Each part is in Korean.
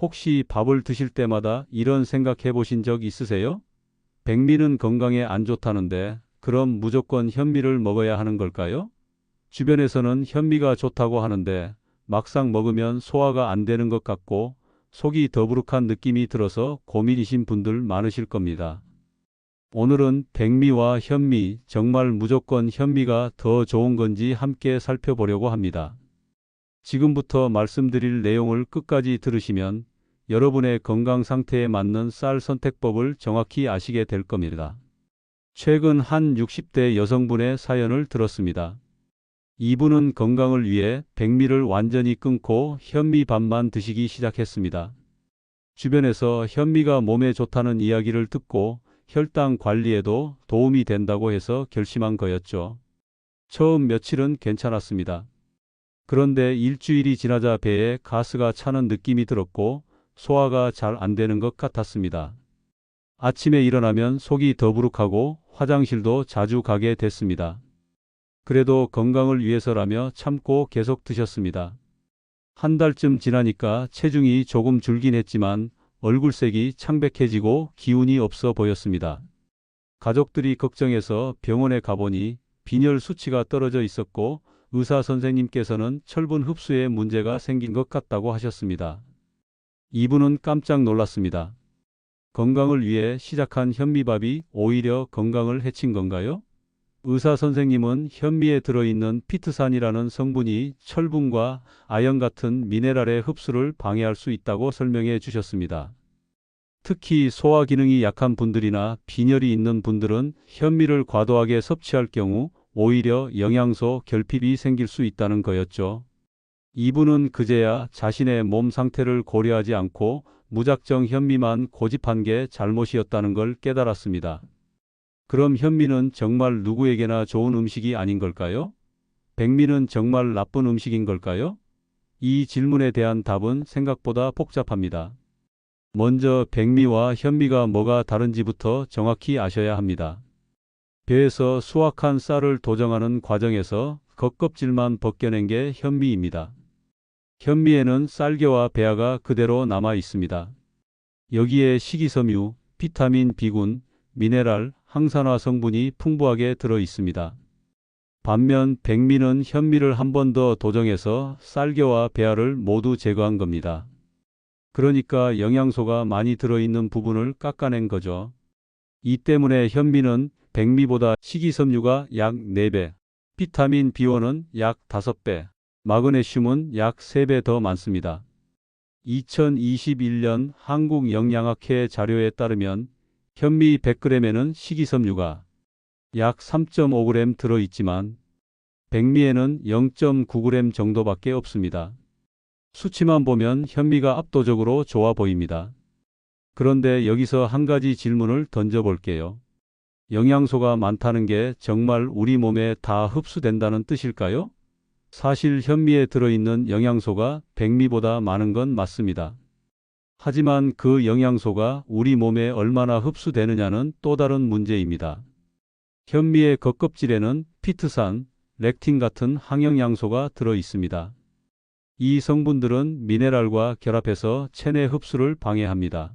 혹시 밥을 드실 때마다 이런 생각해 보신 적 있으세요? 백미는 건강에 안 좋다는데 그럼 무조건 현미를 먹어야 하는 걸까요? 주변에서는 현미가 좋다고 하는데 막상 먹으면 소화가 안 되는 것 같고 속이 더부룩한 느낌이 들어서 고민이신 분들 많으실 겁니다. 오늘은 백미와 현미, 정말 무조건 현미가 더 좋은 건지 함께 살펴보려고 합니다. 지금부터 말씀드릴 내용을 끝까지 들으시면 여러분의 건강 상태에 맞는 쌀 선택법을 정확히 아시게 될 겁니다. 최근 한 60대 여성분의 사연을 들었습니다. 이분은 건강을 위해 백미를 완전히 끊고 현미밥만 드시기 시작했습니다. 주변에서 현미가 몸에 좋다는 이야기를 듣고 혈당 관리에도 도움이 된다고 해서 결심한 거였죠. 처음 며칠은 괜찮았습니다. 그런데 일주일이 지나자 배에 가스가 차는 느낌이 들었고 소화가 잘 안 되는 것 같았습니다. 아침에 일어나면 속이 더부룩하고 화장실도 자주 가게 됐습니다. 그래도 건강을 위해서라며 참고 계속 드셨습니다. 한 달쯤 지나니까 체중이 조금 줄긴 했지만 얼굴색이 창백해지고 기운이 없어 보였습니다. 가족들이 걱정해서 병원에 가보니 빈혈 수치가 떨어져 있었고 의사 선생님께서는 철분 흡수에 문제가 생긴 것 같다고 하셨습니다. 이분은 깜짝 놀랐습니다. 건강을 위해 시작한 현미밥이 오히려 건강을 해친 건가요? 의사 선생님은 현미에 들어있는 피트산이라는 성분이 철분과 아연 같은 미네랄의 흡수를 방해할 수 있다고 설명해 주셨습니다. 특히 소화 기능이 약한 분들이나 빈혈이 있는 분들은 현미를 과도하게 섭취할 경우 오히려 영양소 결핍이 생길 수 있다는 거였죠. 이분은 그제야 자신의 몸 상태를 고려하지 않고 무작정 현미만 고집한 게 잘못이었다는 걸 깨달았습니다. 그럼 현미는 정말 누구에게나 좋은 음식이 아닌 걸까요? 백미는 정말 나쁜 음식인 걸까요? 이 질문에 대한 답은 생각보다 복잡합니다. 먼저 백미와 현미가 뭐가 다른지부터 정확히 아셔야 합니다. 배에서 수확한 쌀을 도정하는 과정에서 겉껍질만 벗겨낸 게 현미입니다. 현미에는 쌀겨와 배아가 그대로 남아 있습니다. 여기에 식이섬유, 비타민 B군, 미네랄, 항산화 성분이 풍부하게 들어 있습니다. 반면 백미는 현미를 한 번 더 도정해서 쌀겨와 배아를 모두 제거한 겁니다. 그러니까 영양소가 많이 들어있는 부분을 깎아낸 거죠. 이 때문에 현미는 백미보다 식이섬유가 약 4배, 비타민 B1은 약 5배, 마그네슘은 약 3배 더 많습니다. 2021년 한국영양학회 자료에 따르면 현미 100g에는 식이섬유가 약 3.5g 들어있지만 백미에는 0.9g 정도밖에 없습니다. 수치만 보면 현미가 압도적으로 좋아 보입니다. 그런데 여기서 한 가지 질문을 던져볼게요. 영양소가 많다는 게 정말 우리 몸에 다 흡수된다는 뜻일까요? 사실 현미에 들어있는 영양소가 백미보다 많은 건 맞습니다. 하지만 그 영양소가 우리 몸에 얼마나 흡수되느냐는 또 다른 문제입니다. 현미의 겉껍질에는 피트산, 렉틴 같은 항영양소가 들어 있습니다. 이 성분들은 미네랄과 결합해서 체내 흡수를 방해합니다.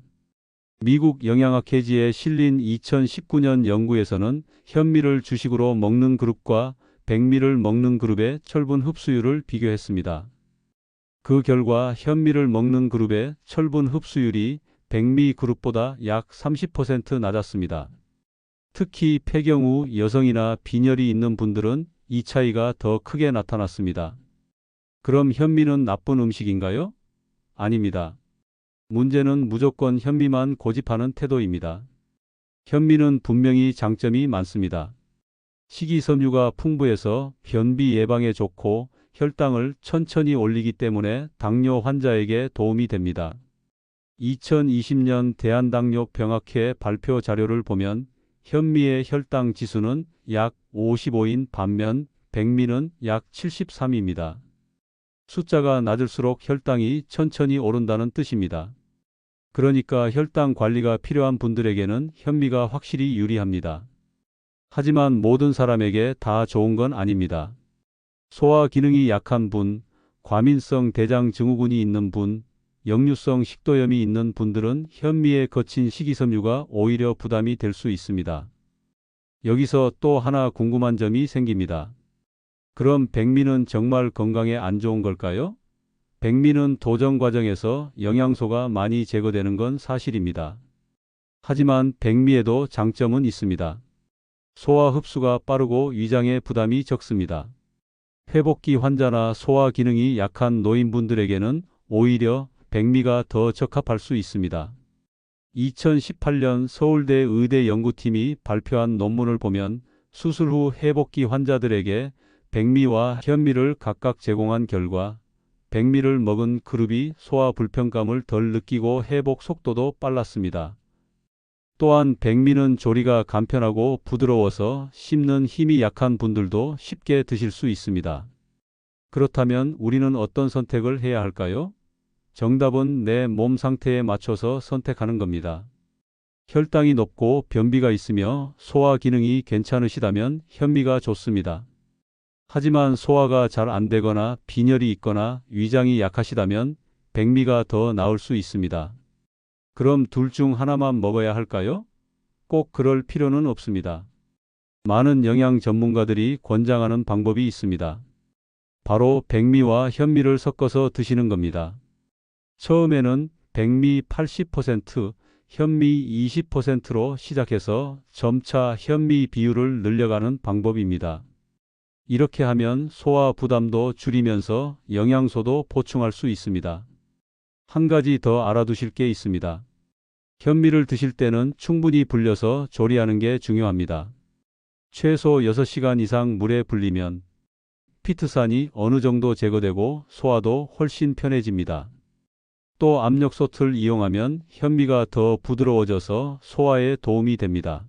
미국 영양학회지에 실린 2019년 연구에서는 현미를 주식으로 먹는 그룹과 백미를 먹는 그룹의 철분 흡수율을 비교했습니다. 그 결과 현미를 먹는 그룹의 철분 흡수율이 백미 그룹보다 약 30% 낮았습니다. 특히 폐경 후 여성이나 빈혈이 있는 분들은 이 차이가 더 크게 나타났습니다. 그럼 현미는 나쁜 음식인가요? 아닙니다. 문제는 무조건 현미만 고집하는 태도입니다. 현미는 분명히 장점이 많습니다. 식이섬유가 풍부해서 변비 예방에 좋고 혈당을 천천히 올리기 때문에 당뇨 환자에게 도움이 됩니다. 2020년 대한당뇨병학회 발표 자료를 보면 현미의 혈당 지수는 약 55인 반면 백미는 약 73입니다. 숫자가 낮을수록 혈당이 천천히 오른다는 뜻입니다. 그러니까 혈당 관리가 필요한 분들에게는 현미가 확실히 유리합니다. 하지만 모든 사람에게 다 좋은 건 아닙니다. 소화 기능이 약한 분, 과민성 대장 증후군이 있는 분, 역류성 식도염이 있는 분들은 현미에 거친 식이섬유가 오히려 부담이 될 수 있습니다. 여기서 또 하나 궁금한 점이 생깁니다. 그럼 백미는 정말 건강에 안 좋은 걸까요? 백미는 도정 과정에서 영양소가 많이 제거되는 건 사실입니다. 하지만 백미에도 장점은 있습니다. 소화 흡수가 빠르고 위장에 부담이 적습니다. 회복기 환자나 소화 기능이 약한 노인분들에게는 오히려 백미가 더 적합할 수 있습니다. 2018년 서울대 의대 연구팀이 발표한 논문을 보면 수술 후 회복기 환자들에게 백미와 현미를 각각 제공한 결과 백미를 먹은 그룹이 소화 불편감을 덜 느끼고 회복 속도도 빨랐습니다. 또한 백미는 조리가 간편하고 부드러워서 씹는 힘이 약한 분들도 쉽게 드실 수 있습니다. 그렇다면 우리는 어떤 선택을 해야 할까요? 정답은 내 몸 상태에 맞춰서 선택하는 겁니다. 혈당이 높고 변비가 있으며 소화 기능이 괜찮으시다면 현미가 좋습니다. 하지만 소화가 잘 안 되거나 빈혈이 있거나 위장이 약하시다면 백미가 더 나을 수 있습니다. 그럼 둘 중 하나만 먹어야 할까요? 꼭 그럴 필요는 없습니다. 많은 영양 전문가들이 권장하는 방법이 있습니다. 바로 백미와 현미를 섞어서 드시는 겁니다. 처음에는 백미 80%, 현미 20%로 시작해서 점차 현미 비율을 늘려가는 방법입니다. 이렇게 하면 소화 부담도 줄이면서 영양소도 보충할 수 있습니다. 한 가지 더 알아두실 게 있습니다. 현미를 드실 때는 충분히 불려서 조리하는 게 중요합니다. 최소 6시간 이상 물에 불리면 피트산이 어느 정도 제거되고 소화도 훨씬 편해집니다. 또 압력솥을 이용하면 현미가 더 부드러워져서 소화에 도움이 됩니다.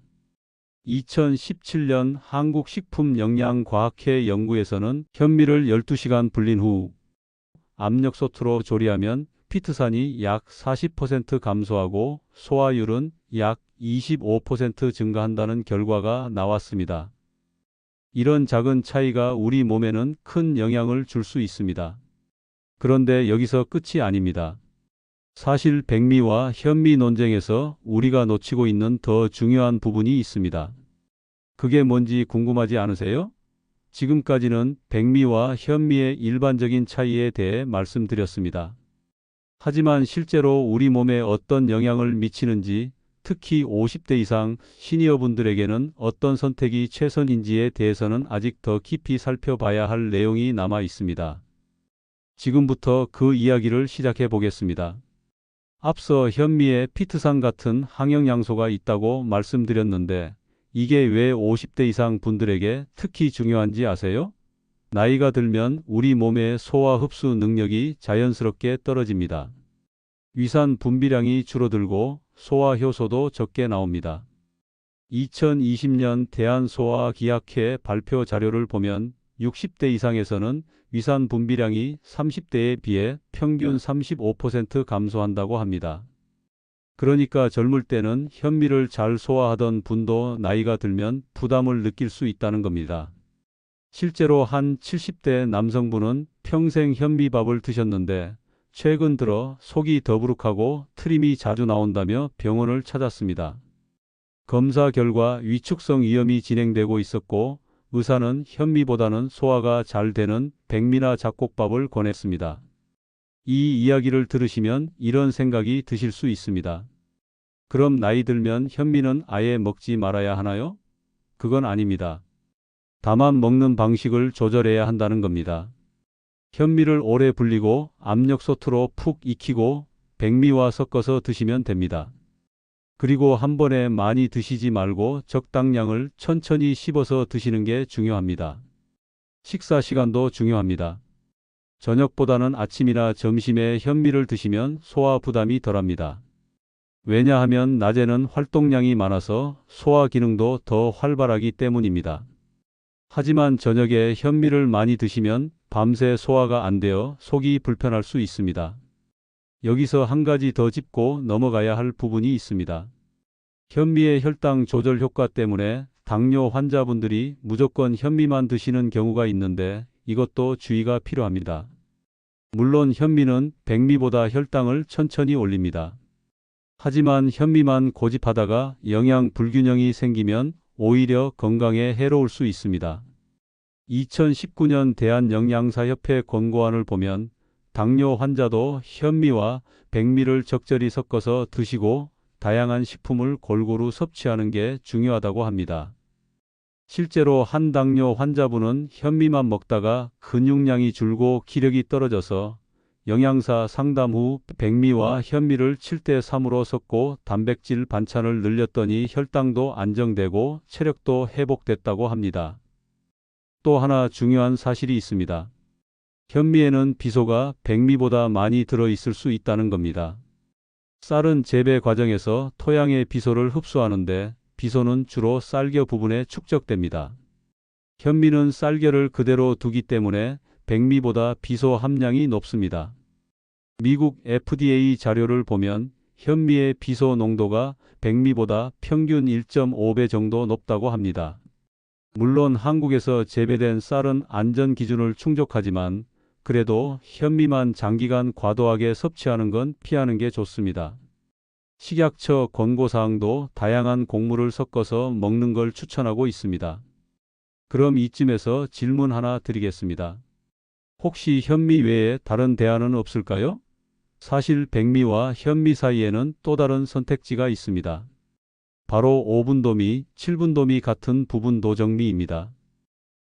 2017년 한국식품영양과학회 연구에서는 현미를 12시간 불린 후 압력솥으로 조리하면 피트산이 약 40% 감소하고 소화율은 약 25% 증가한다는 결과가 나왔습니다. 이런 작은 차이가 우리 몸에는 큰 영향을 줄 수 있습니다. 그런데 여기서 끝이 아닙니다. 사실 백미와 현미 논쟁에서 우리가 놓치고 있는 더 중요한 부분이 있습니다. 그게 뭔지 궁금하지 않으세요? 지금까지는 백미와 현미의 일반적인 차이에 대해 말씀드렸습니다. 하지만 실제로 우리 몸에 어떤 영향을 미치는지, 특히 50대 이상 시니어분들에게는 어떤 선택이 최선인지에 대해서는 아직 더 깊이 살펴봐야 할 내용이 남아 있습니다. 지금부터 그 이야기를 시작해 보겠습니다. 앞서 현미에 피트산 같은 항영양소가 있다고 말씀드렸는데 이게 왜 50대 이상 분들에게 특히 중요한지 아세요? 나이가 들면 우리 몸의 소화 흡수 능력이 자연스럽게 떨어집니다. 위산 분비량이 줄어들고 소화 효소도 적게 나옵니다. 2020년 대한소화기학회 발표 자료를 보면 60대 이상에서는 위산 분비량이 30대에 비해 평균 35% 감소한다고 합니다. 그러니까 젊을 때는 현미를 잘 소화하던 분도 나이가 들면 부담을 느낄 수 있다는 겁니다. 실제로 한 70대 남성분은 평생 현미밥을 드셨는데 최근 들어 속이 더부룩하고 트림이 자주 나온다며 병원을 찾았습니다. 검사 결과 위축성 위염이 진행되고 있었고 의사는 현미보다는 소화가 잘 되는 백미나 잡곡밥을 권했습니다. 이 이야기를 들으시면 이런 생각이 드실 수 있습니다. 그럼 나이 들면 현미는 아예 먹지 말아야 하나요? 그건 아닙니다. 다만 먹는 방식을 조절해야 한다는 겁니다. 현미를 오래 불리고 압력솥으로 푹 익히고 백미와 섞어서 드시면 됩니다. 그리고 한 번에 많이 드시지 말고 적당량을 천천히 씹어서 드시는 게 중요합니다. 식사 시간도 중요합니다. 저녁보다는 아침이나 점심에 현미를 드시면 소화 부담이 덜합니다. 왜냐하면 낮에는 활동량이 많아서 소화 기능도 더 활발하기 때문입니다. 하지만 저녁에 현미를 많이 드시면 밤새 소화가 안 되어 속이 불편할 수 있습니다. 여기서 한 가지 더 짚고 넘어가야 할 부분이 있습니다. 현미의 혈당 조절 효과 때문에 당뇨 환자분들이 무조건 현미만 드시는 경우가 있는데 이것도 주의가 필요합니다. 물론 현미는 백미보다 혈당을 천천히 올립니다. 하지만 현미만 고집하다가 영양 불균형이 생기면 오히려 건강에 해로울 수 있습니다. 2019년 대한영양사협회 권고안을 보면 당뇨 환자도 현미와 백미를 적절히 섞어서 드시고 다양한 식품을 골고루 섭취하는 게 중요하다고 합니다. 실제로 한 당뇨 환자분은 현미만 먹다가 근육량이 줄고 기력이 떨어져서 영양사 상담 후 백미와 현미를 7대3으로 섞고 단백질 반찬을 늘렸더니 혈당도 안정되고 체력도 회복됐다고 합니다. 또 하나 중요한 사실이 있습니다. 현미에는 비소가 백미보다 많이 들어있을 수 있다는 겁니다. 쌀은 재배 과정에서 토양의 비소를 흡수하는데 비소는 주로 쌀겨 부분에 축적됩니다. 현미는 쌀겨를 그대로 두기 때문에 백미보다 비소 함량이 높습니다. 미국 FDA 자료를 보면 현미의 비소 농도가 백미보다 평균 1.5배 정도 높다고 합니다. 물론 한국에서 재배된 쌀은 안전 기준을 충족하지만 그래도 현미만 장기간 과도하게 섭취하는 건 피하는 게 좋습니다. 식약처 권고사항도 다양한 곡물을 섞어서 먹는 걸 추천하고 있습니다. 그럼 이쯤에서 질문 하나 드리겠습니다. 혹시 현미 외에 다른 대안은 없을까요? 사실 백미와 현미 사이에는 또 다른 선택지가 있습니다. 바로 5분도미, 7분도미 같은 부분 도정미입니다.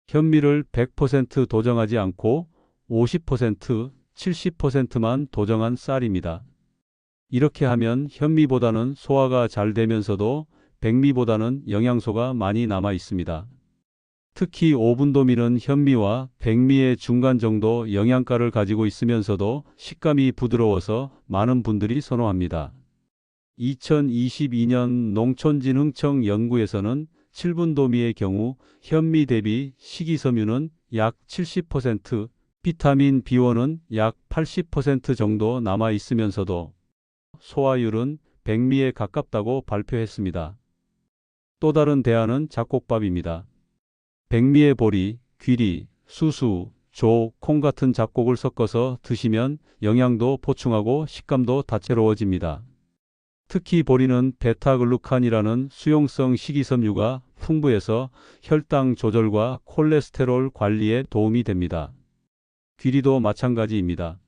현미를 100% 도정하지 않고 50%, 70%만 도정한 쌀입니다. 이렇게 하면 현미보다는 소화가 잘 되면서도 백미보다는 영양소가 많이 남아 있습니다. 특히 5분도미는 현미와 백미의 중간 정도 영양가를 가지고 있으면서도 식감이 부드러워서 많은 분들이 선호합니다. 2022년 농촌진흥청 연구에서는 7분도미의 경우 현미 대비 식이섬유는 약 70%, 비타민 B1은 약 80% 정도 남아 있으면서도 소화율은 백미에 가깝다고 발표했습니다. 또 다른 대안은 잡곡밥입니다. 백미의 보리, 귀리, 수수, 조, 콩 같은 잡곡을 섞어서 드시면 영양도 보충하고 식감도 다채로워집니다. 특히 보리는 베타글루칸이라는 수용성 식이섬유가 풍부해서 혈당 조절과 콜레스테롤 관리에 도움이 됩니다. 귀리도 마찬가지입니다.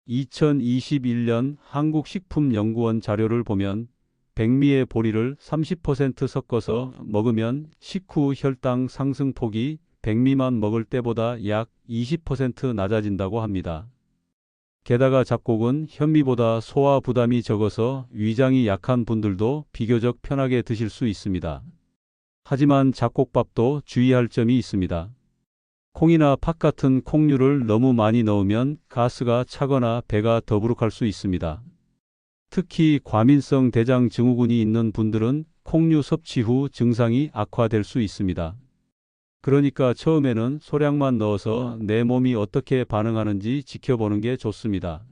2021년 한국식품연구원 자료를 보면 백미의 보리를 30% 섞어서 먹으면 식후 혈당 상승폭이 백미만 먹을 때보다 약 20% 낮아진다고 합니다. 게다가 잡곡은 현미보다 소화 부담이 적어서 위장이 약한 분들도 비교적 편하게 드실 수 있습니다. 하지만 잡곡밥도 주의할 점이 있습니다. 콩이나 팥 같은 콩류를 너무 많이 넣으면 가스가 차거나 배가 더부룩할 수 있습니다. 특히 과민성 대장 증후군이 있는 분들은 콩류 섭취 후 증상이 악화될 수 있습니다. 그러니까 처음에는 소량만 넣어서 내 몸이 어떻게 반응하는지 지켜보는 게 좋습니다.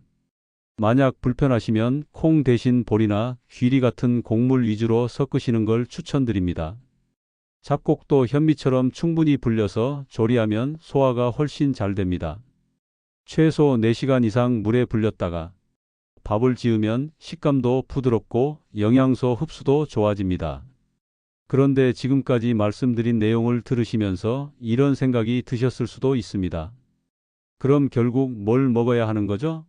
만약 불편하시면 콩 대신 보리나 귀리 같은 곡물 위주로 섞으시는 걸 추천드립니다. 잡곡도 현미처럼 충분히 불려서 조리하면 소화가 훨씬 잘 됩니다. 최소 4시간 이상 물에 불렸다가 밥을 지으면 식감도 부드럽고 영양소 흡수도 좋아집니다. 그런데 지금까지 말씀드린 내용을 들으시면서 이런 생각이 드셨을 수도 있습니다. 그럼 결국 뭘 먹어야 하는 거죠?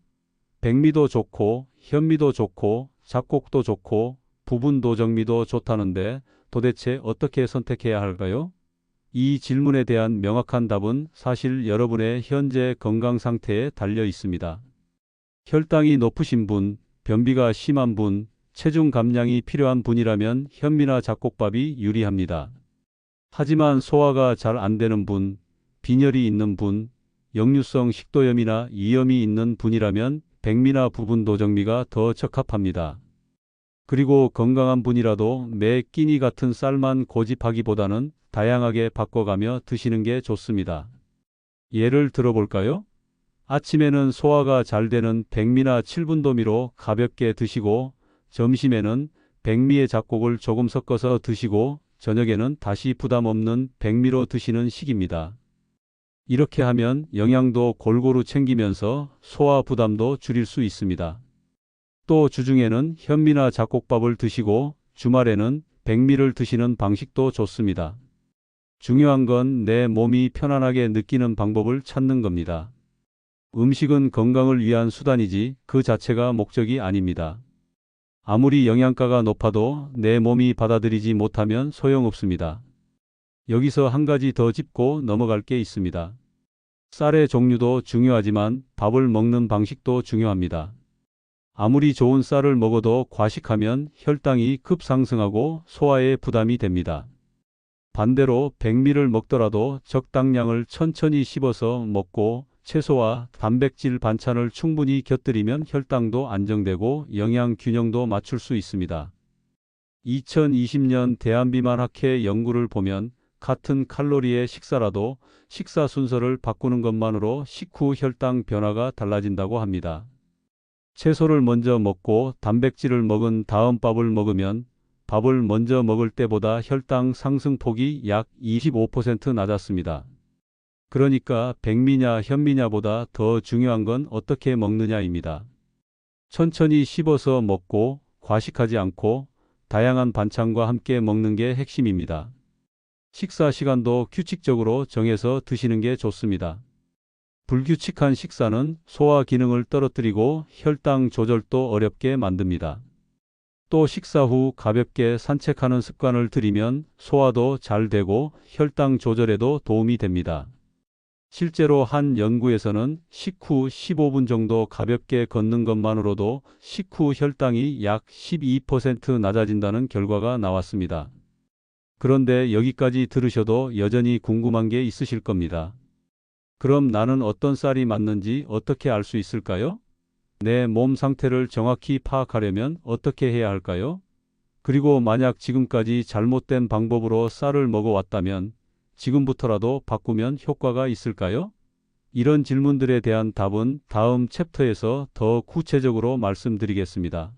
백미도 좋고 현미도 좋고 잡곡도 좋고 부분도정미도 좋다는데 도대체 어떻게 선택해야 할까요? 이 질문에 대한 명확한 답은 사실 여러분의 현재 건강 상태에 달려 있습니다. 혈당이 높으신 분, 변비가 심한 분, 체중 감량이 필요한 분이라면 현미나 잡곡밥이 유리합니다. 하지만 소화가 잘 안 되는 분, 빈혈이 있는 분, 역류성 식도염이나 이염이 있는 분이라면 백미나 부분도정미가 더 적합합니다. 그리고 건강한 분이라도 매 끼니 같은 쌀만 고집하기보다는 다양하게 바꿔가며 드시는 게 좋습니다. 예를 들어볼까요? 아침에는 소화가 잘 되는 백미나 7분도미로 가볍게 드시고 점심에는 백미의 잡곡을 조금 섞어서 드시고 저녁에는 다시 부담 없는 백미로 드시는 식입니다. 이렇게 하면 영양도 골고루 챙기면서 소화 부담도 줄일 수 있습니다. 또 주중에는 현미나 잡곡밥을 드시고 주말에는 백미를 드시는 방식도 좋습니다. 중요한 건 내 몸이 편안하게 느끼는 방법을 찾는 겁니다. 음식은 건강을 위한 수단이지 그 자체가 목적이 아닙니다. 아무리 영양가가 높아도 내 몸이 받아들이지 못하면 소용없습니다. 여기서 한 가지 더 짚고 넘어갈 게 있습니다. 쌀의 종류도 중요하지만 밥을 먹는 방식도 중요합니다. 아무리 좋은 쌀을 먹어도 과식하면 혈당이 급상승하고 소화에 부담이 됩니다. 반대로 백미를 먹더라도 적당량을 천천히 씹어서 먹고 채소와 단백질 반찬을 충분히 곁들이면 혈당도 안정되고 영양 균형도 맞출 수 있습니다. 2020년 대한비만학회 연구를 보면 같은 칼로리의 식사라도 식사 순서를 바꾸는 것만으로 식후 혈당 변화가 달라진다고 합니다. 채소를 먼저 먹고 단백질을 먹은 다음 밥을 먹으면 밥을 먼저 먹을 때보다 혈당 상승폭이 약 25% 낮았습니다. 그러니까 백미냐 현미냐보다 더 중요한 건 어떻게 먹느냐입니다. 천천히 씹어서 먹고 과식하지 않고 다양한 반찬과 함께 먹는 게 핵심입니다. 식사 시간도 규칙적으로 정해서 드시는 게 좋습니다. 불규칙한 식사는 소화 기능을 떨어뜨리고 혈당 조절도 어렵게 만듭니다. 또 식사 후 가볍게 산책하는 습관을 들이면 소화도 잘 되고 혈당 조절에도 도움이 됩니다. 실제로 한 연구에서는 식후 15분 정도 가볍게 걷는 것만으로도 식후 혈당이 약 12% 낮아진다는 결과가 나왔습니다. 그런데 여기까지 들으셔도 여전히 궁금한 게 있으실 겁니다. 그럼 나는 어떤 쌀이 맞는지 어떻게 알 수 있을까요? 내 몸 상태를 정확히 파악하려면 어떻게 해야 할까요? 그리고 만약 지금까지 잘못된 방법으로 쌀을 먹어왔다면 지금부터라도 바꾸면 효과가 있을까요? 이런 질문들에 대한 답은 다음 챕터에서 더 구체적으로 말씀드리겠습니다.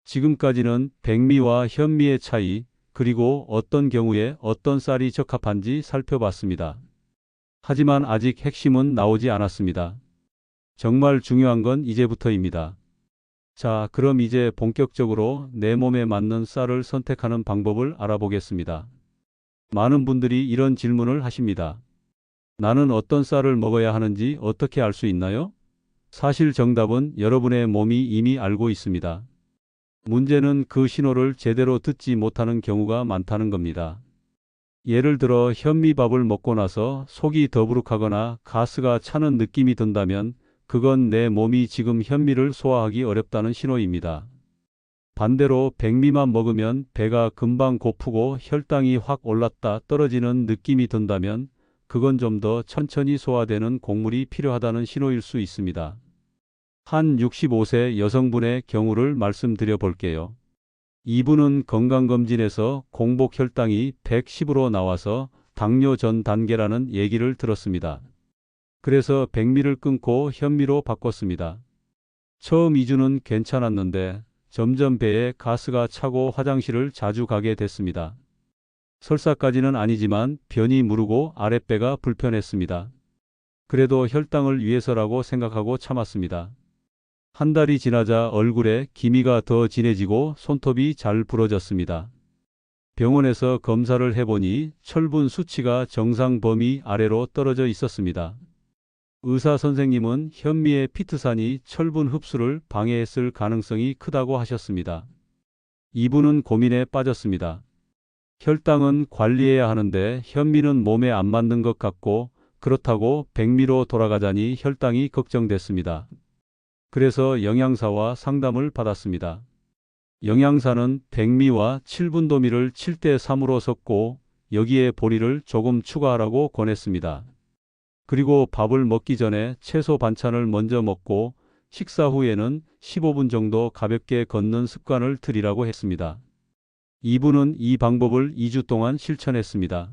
지금까지는 백미와 현미의 차이, 그리고 어떤 경우에 어떤 쌀이 적합한지 살펴봤습니다. 하지만 아직 핵심은 나오지 않았습니다. 정말 중요한 건 이제부터입니다. 자, 그럼 이제 본격적으로 내 몸에 맞는 쌀을 선택하는 방법을 알아보겠습니다. 많은 분들이 이런 질문을 하십니다. 나는 어떤 쌀을 먹어야 하는지 어떻게 알 수 있나요? 사실 정답은 여러분의 몸이 이미 알고 있습니다. 문제는 그 신호를 제대로 듣지 못하는 경우가 많다는 겁니다. 예를 들어 현미밥을 먹고 나서 속이 더부룩하거나 가스가 차는 느낌이 든다면 그건 내 몸이 지금 현미를 소화하기 어렵다는 신호입니다. 반대로 백미만 먹으면 배가 금방 고프고 혈당이 확 올랐다 떨어지는 느낌이 든다면 그건 좀 더 천천히 소화되는 곡물이 필요하다는 신호일 수 있습니다. 한 65세 여성분의 경우를 말씀드려 볼게요. 이분은 건강검진에서 공복 혈당이 110으로 나와서 당뇨 전 단계라는 얘기를 들었습니다. 그래서 백미를 끊고 현미로 바꿨습니다. 처음 2주는 괜찮았는데 점점 배에 가스가 차고 화장실을 자주 가게 됐습니다. 설사까지는 아니지만 변이 무르고 아랫배가 불편했습니다. 그래도 혈당을 위해서라고 생각하고 참았습니다. 한 달이 지나자 얼굴에 기미가 더 진해지고 손톱이 잘 부러졌습니다. 병원에서 검사를 해보니 철분 수치가 정상 범위 아래로 떨어져 있었습니다. 의사 선생님은 현미의 피트산이 철분 흡수를 방해했을 가능성이 크다고 하셨습니다. 이분은 고민에 빠졌습니다. 혈당은 관리해야 하는데 현미는 몸에 안 맞는 것 같고 그렇다고 백미로 돌아가자니 혈당이 걱정됐습니다. 그래서 영양사와 상담을 받았습니다. 영양사는 백미와 7분도미를 7대3으로 섞고 여기에 보리를 조금 추가하라고 권했습니다. 그리고 밥을 먹기 전에 채소 반찬을 먼저 먹고 식사 후에는 15분 정도 가볍게 걷는 습관을 들이라고 했습니다. 이분은 이 방법을 2주 동안 실천했습니다.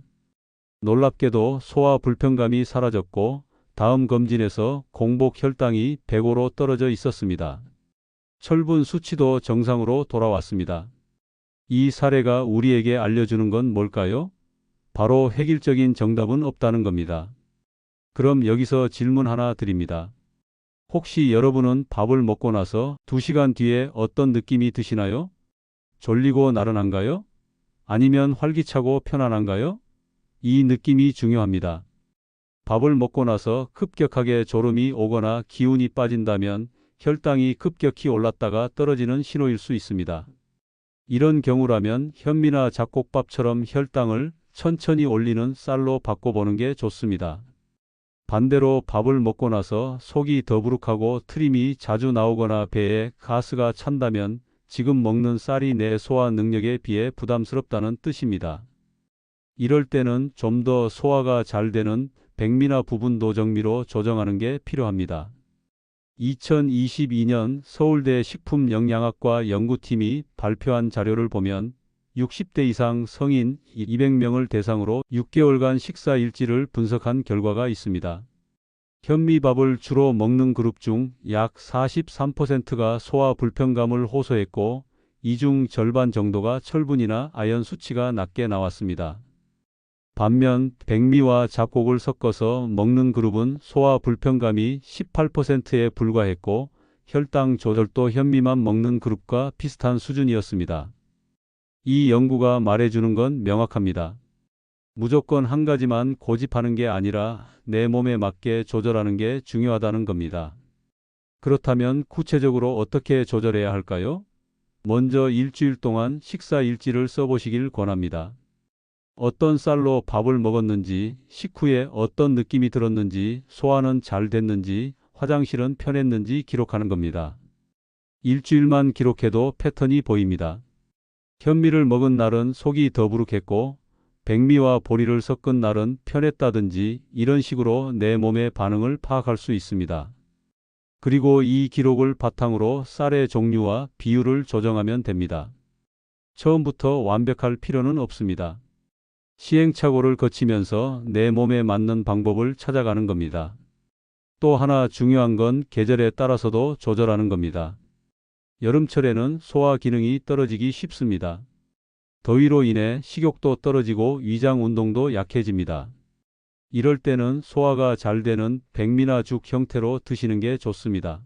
놀랍게도 소화 불편감이 사라졌고 다음 검진에서 공복 혈당이 105로 떨어져 있었습니다. 철분 수치도 정상으로 돌아왔습니다. 이 사례가 우리에게 알려주는 건 뭘까요? 바로 획일적인 정답은 없다는 겁니다. 그럼 여기서 질문 하나 드립니다. 혹시 여러분은 밥을 먹고 나서 2시간 뒤에 어떤 느낌이 드시나요? 졸리고 나른한가요? 아니면 활기차고 편안한가요? 이 느낌이 중요합니다. 밥을 먹고 나서 급격하게 졸음이 오거나 기운이 빠진다면 혈당이 급격히 올랐다가 떨어지는 신호일 수 있습니다. 이런 경우라면 현미나 잡곡밥처럼 혈당을 천천히 올리는 쌀로 바꿔보는 게 좋습니다. 반대로 밥을 먹고 나서 속이 더부룩하고 트림이 자주 나오거나 배에 가스가 찬다면 지금 먹는 쌀이 내 소화 능력에 비해 부담스럽다는 뜻입니다. 이럴 때는 좀 더 소화가 잘 되는 백미나 부분 도정미로 조정하는 게 필요합니다. 2022년 서울대 식품영양학과 연구팀이 발표한 자료를 보면 60대 이상 성인 200명을 대상으로 6개월간 식사 일지를 분석한 결과가 있습니다. 현미밥을 주로 먹는 그룹 중 약 43%가 소화 불편감을 호소했고, 이 중 절반 정도가 철분이나 아연 수치가 낮게 나왔습니다. 반면 백미와 잡곡을 섞어서 먹는 그룹은 소화 불편감이 18%에 불과했고, 혈당 조절도 현미만 먹는 그룹과 비슷한 수준이었습니다. 이 연구가 말해주는 건 명확합니다. 무조건 한 가지만 고집하는 게 아니라 내 몸에 맞게 조절하는 게 중요하다는 겁니다. 그렇다면 구체적으로 어떻게 조절해야 할까요? 먼저 일주일 동안 식사 일지를 써보시길 권합니다. 어떤 쌀로 밥을 먹었는지, 식후에 어떤 느낌이 들었는지, 소화는 잘 됐는지, 화장실은 편했는지 기록하는 겁니다. 일주일만 기록해도 패턴이 보입니다. 현미를 먹은 날은 속이 더부룩했고, 백미와 보리를 섞은 날은 편했다든지 이런 식으로 내 몸의 반응을 파악할 수 있습니다. 그리고 이 기록을 바탕으로 쌀의 종류와 비율을 조정하면 됩니다. 처음부터 완벽할 필요는 없습니다. 시행착오를 거치면서 내 몸에 맞는 방법을 찾아가는 겁니다. 또 하나 중요한 건 계절에 따라서도 조절하는 겁니다. 여름철에는 소화 기능이 떨어지기 쉽습니다. 더위로 인해 식욕도 떨어지고 위장 운동도 약해집니다. 이럴 때는 소화가 잘 되는 백미나 죽 형태로 드시는 게 좋습니다.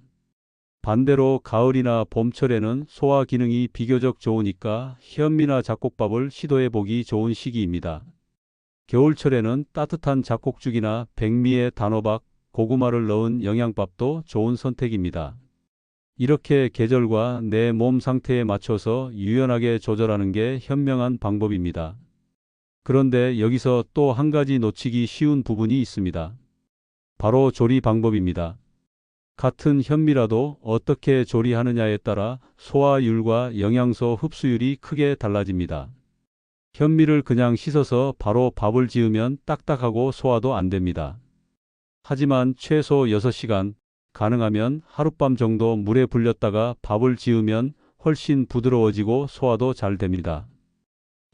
반대로 가을이나 봄철에는 소화 기능이 비교적 좋으니까 현미나 잡곡밥을 시도해 보기 좋은 시기입니다. 겨울철에는 따뜻한 잡곡죽이나 백미에 단호박, 고구마를 넣은 영양밥도 좋은 선택입니다. 이렇게 계절과 내 몸 상태에 맞춰서 유연하게 조절하는 게 현명한 방법입니다. 그런데 여기서 또 한 가지 놓치기 쉬운 부분이 있습니다. 바로 조리 방법입니다. 같은 현미라도 어떻게 조리하느냐에 따라 소화율과 영양소 흡수율이 크게 달라집니다. 현미를 그냥 씻어서 바로 밥을 지으면 딱딱하고 소화도 안 됩니다. 하지만 최소 6시간, 가능하면 하룻밤 정도 물에 불렸다가 밥을 지으면 훨씬 부드러워지고 소화도 잘 됩니다.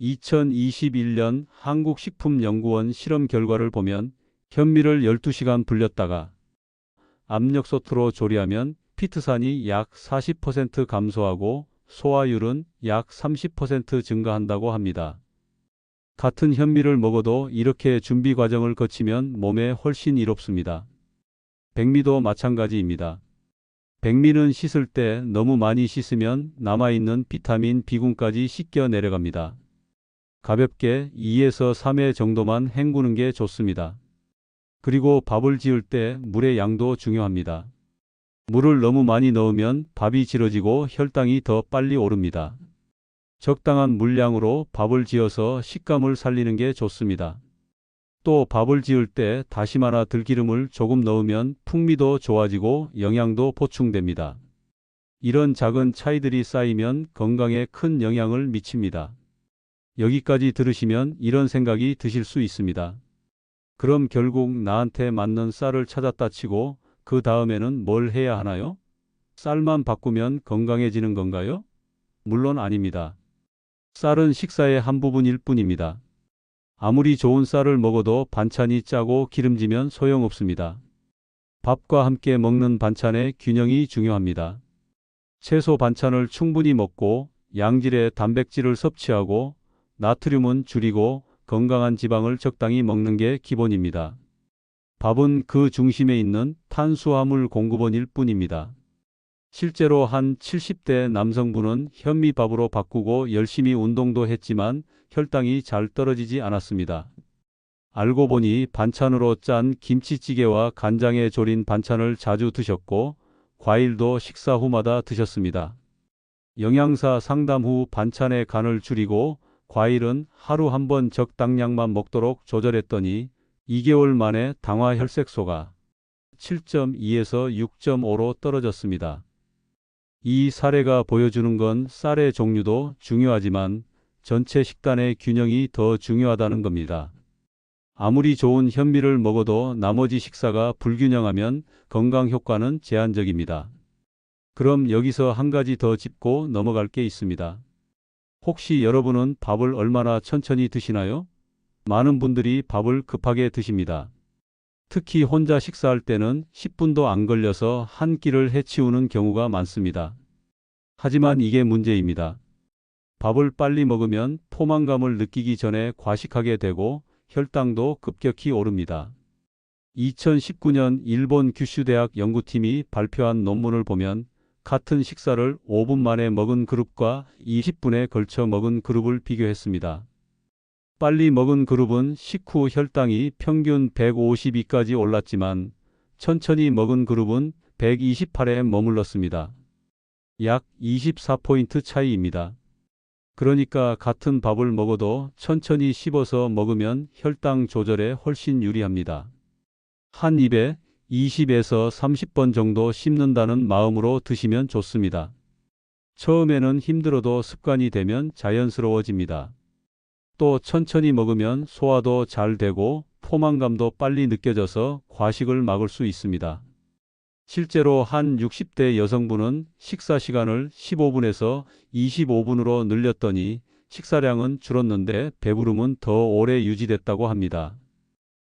2021년 한국식품연구원 실험 결과를 보면 현미를 12시간 불렸다가 압력솥으로 조리하면 피트산이 약 40% 감소하고 소화율은 약 30% 증가한다고 합니다. 같은 현미를 먹어도 이렇게 준비 과정을 거치면 몸에 훨씬 이롭습니다. 백미도 마찬가지입니다. 백미는 씻을 때 너무 많이 씻으면 남아있는 비타민 B군까지 씻겨 내려갑니다. 가볍게 2에서 3회 정도만 헹구는 게 좋습니다. 그리고 밥을 지을 때 물의 양도 중요합니다. 물을 너무 많이 넣으면 밥이 질어지고 혈당이 더 빨리 오릅니다. 적당한 물량으로 밥을 지어서 식감을 살리는 게 좋습니다. 또 밥을 지을 때 다시마나 들기름을 조금 넣으면 풍미도 좋아지고 영양도 보충됩니다. 이런 작은 차이들이 쌓이면 건강에 큰 영향을 미칩니다. 여기까지 들으시면 이런 생각이 드실 수 있습니다. 그럼 결국 나한테 맞는 쌀을 찾았다 치고 그 다음에는 뭘 해야 하나요? 쌀만 바꾸면 건강해지는 건가요? 물론 아닙니다. 쌀은 식사의 한 부분일 뿐입니다. 아무리 좋은 쌀을 먹어도 반찬이 짜고 기름지면 소용없습니다. 밥과 함께 먹는 반찬의 균형이 중요합니다. 채소 반찬을 충분히 먹고 양질의 단백질을 섭취하고 나트륨은 줄이고 건강한 지방을 적당히 먹는 게 기본입니다. 밥은 그 중심에 있는 탄수화물 공급원일 뿐입니다. 실제로 한 70대 남성분은 현미밥으로 바꾸고 열심히 운동도 했지만 혈당이 잘 떨어지지 않았습니다. 알고 보니 반찬으로 짠 김치찌개와 간장에 졸인 반찬을 자주 드셨고 과일도 식사 후마다 드셨습니다. 영양사 상담 후 반찬의 간을 줄이고 과일은 하루 한 번 적당량만 먹도록 조절했더니 2개월 만에 당화 혈색소가 7.2에서 6.5로 떨어졌습니다. 이 사례가 보여주는 건 쌀의 종류도 중요하지만 전체 식단의 균형이 더 중요하다는 겁니다. 아무리 좋은 현미를 먹어도 나머지 식사가 불균형하면 건강 효과는 제한적입니다. 그럼 여기서 한 가지 더 짚고 넘어갈 게 있습니다. 혹시 여러분은 밥을 얼마나 천천히 드시나요? 많은 분들이 밥을 급하게 드십니다. 특히 혼자 식사할 때는 10분도 안 걸려서 한 끼를 해치우는 경우가 많습니다. 하지만 이게 문제입니다. 밥을 빨리 먹으면 포만감을 느끼기 전에 과식하게 되고 혈당도 급격히 오릅니다. 2019년 일본 규슈 대학 연구팀이 발표한 논문을 보면 같은 식사를 5분 만에 먹은 그룹과 20분에 걸쳐 먹은 그룹을 비교했습니다. 빨리 먹은 그룹은 식후 혈당이 평균 152까지 올랐지만 천천히 먹은 그룹은 128에 머물렀습니다. 약 24포인트 차이입니다. 그러니까 같은 밥을 먹어도 천천히 씹어서 먹으면 혈당 조절에 훨씬 유리합니다. 한 입에 20에서 30번 정도 씹는다는 마음으로 드시면 좋습니다. 처음에는 힘들어도 습관이 되면 자연스러워집니다. 또 천천히 먹으면 소화도 잘 되고 포만감도 빨리 느껴져서 과식을 막을 수 있습니다. 실제로 한 60대 여성분은 식사 시간을 15분에서 25분으로 늘렸더니 식사량은 줄었는데 배부름은 더 오래 유지됐다고 합니다.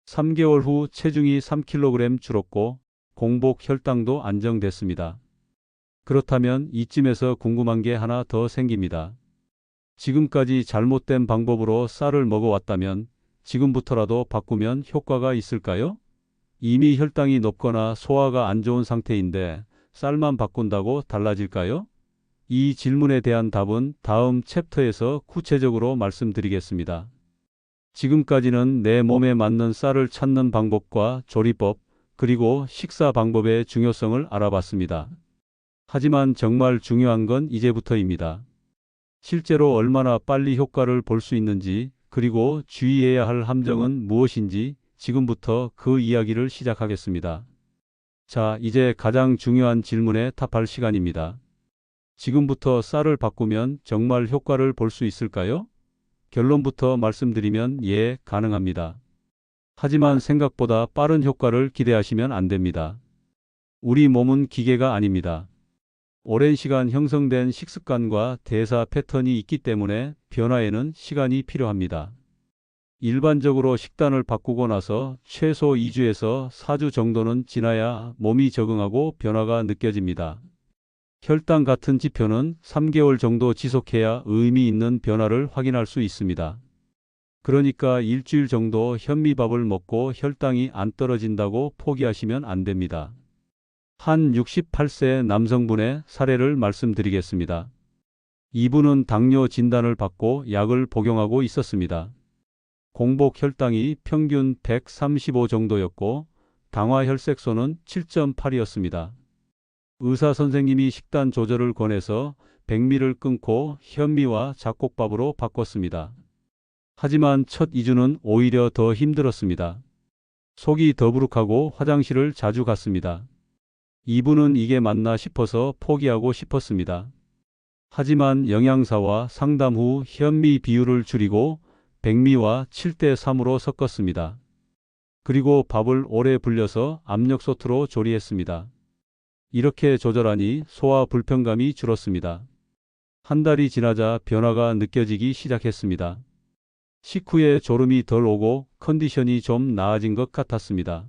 3개월 후 체중이 3kg 줄었고 공복 혈당도 안정됐습니다. 그렇다면 이쯤에서 궁금한 게 하나 더 생깁니다. 지금까지 잘못된 방법으로 쌀을 먹어왔다면 지금부터라도 바꾸면 효과가 있을까요? 이미 혈당이 높거나 소화가 안 좋은 상태인데 쌀만 바꾼다고 달라질까요? 이 질문에 대한 답은 다음 챕터에서 구체적으로 말씀드리겠습니다. 지금까지는 내 몸에 맞는 쌀을 찾는 방법과 조리법, 그리고 식사 방법의 중요성을 알아봤습니다. 하지만 정말 중요한 건 이제부터입니다. 실제로 얼마나 빨리 효과를 볼 수 있는지, 그리고 주의해야 할 함정은 무엇인지 지금부터 그 이야기를 시작하겠습니다. 자, 이제 가장 중요한 질문에 답할 시간입니다. 지금부터 쌀을 바꾸면 정말 효과를 볼 수 있을까요? 결론부터 말씀드리면 예, 가능합니다. 하지만 생각보다 빠른 효과를 기대하시면 안 됩니다. 우리 몸은 기계가 아닙니다. 오랜 시간 형성된 식습관과 대사 패턴이 있기 때문에 변화에는 시간이 필요합니다. 일반적으로 식단을 바꾸고 나서 최소 2주에서 4주 정도는 지나야 몸이 적응하고 변화가 느껴집니다. 혈당 같은 지표는 3개월 정도 지속해야 의미 있는 변화를 확인할 수 있습니다. 그러니까 일주일 정도 현미밥을 먹고 혈당이 안 떨어진다고 포기하시면 안 됩니다. 한 68세 남성분의 사례를 말씀드리겠습니다. 이분은 당뇨 진단을 받고 약을 복용하고 있었습니다. 공복 혈당이 평균 135 정도였고 당화 혈색소는 7.8이었습니다. 의사 선생님이 식단 조절을 권해서 백미를 끊고 현미와 잡곡밥으로 바꿨습니다. 하지만 첫 2주는 오히려 더 힘들었습니다. 속이 더부룩하고 화장실을 자주 갔습니다. 이분은 이게 맞나 싶어서 포기하고 싶었습니다. 하지만 영양사와 상담 후 현미 비율을 줄이고 백미와 7대3으로 섞었습니다. 그리고 밥을 오래 불려서 압력솥으로 조리했습니다. 이렇게 조절하니 소화 불편감이 줄었습니다. 한 달이 지나자 변화가 느껴지기 시작했습니다. 식후에 졸음이 덜 오고 컨디션이 좀 나아진 것 같았습니다.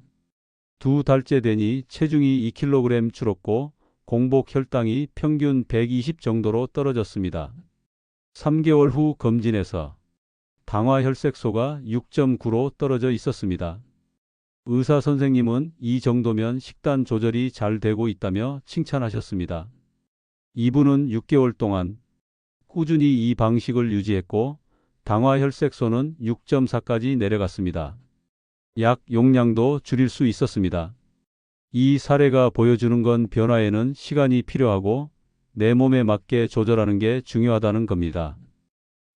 2달째 되니 체중이 2kg 줄었고 공복 혈당이 평균 120 정도로 떨어졌습니다. 3개월 후 검진에서 당화 혈색소가 6.9로 떨어져 있었습니다. 의사 선생님은 이 정도면 식단 조절이 잘 되고 있다며 칭찬하셨습니다. 이분은 6개월 동안 꾸준히 이 방식을 유지했고 당화 혈색소는 6.4까지 내려갔습니다. 약 용량도 줄일 수 있었습니다. 이 사례가 보여주는 건 변화에는 시간이 필요하고 내 몸에 맞게 조절하는 게 중요하다는 겁니다.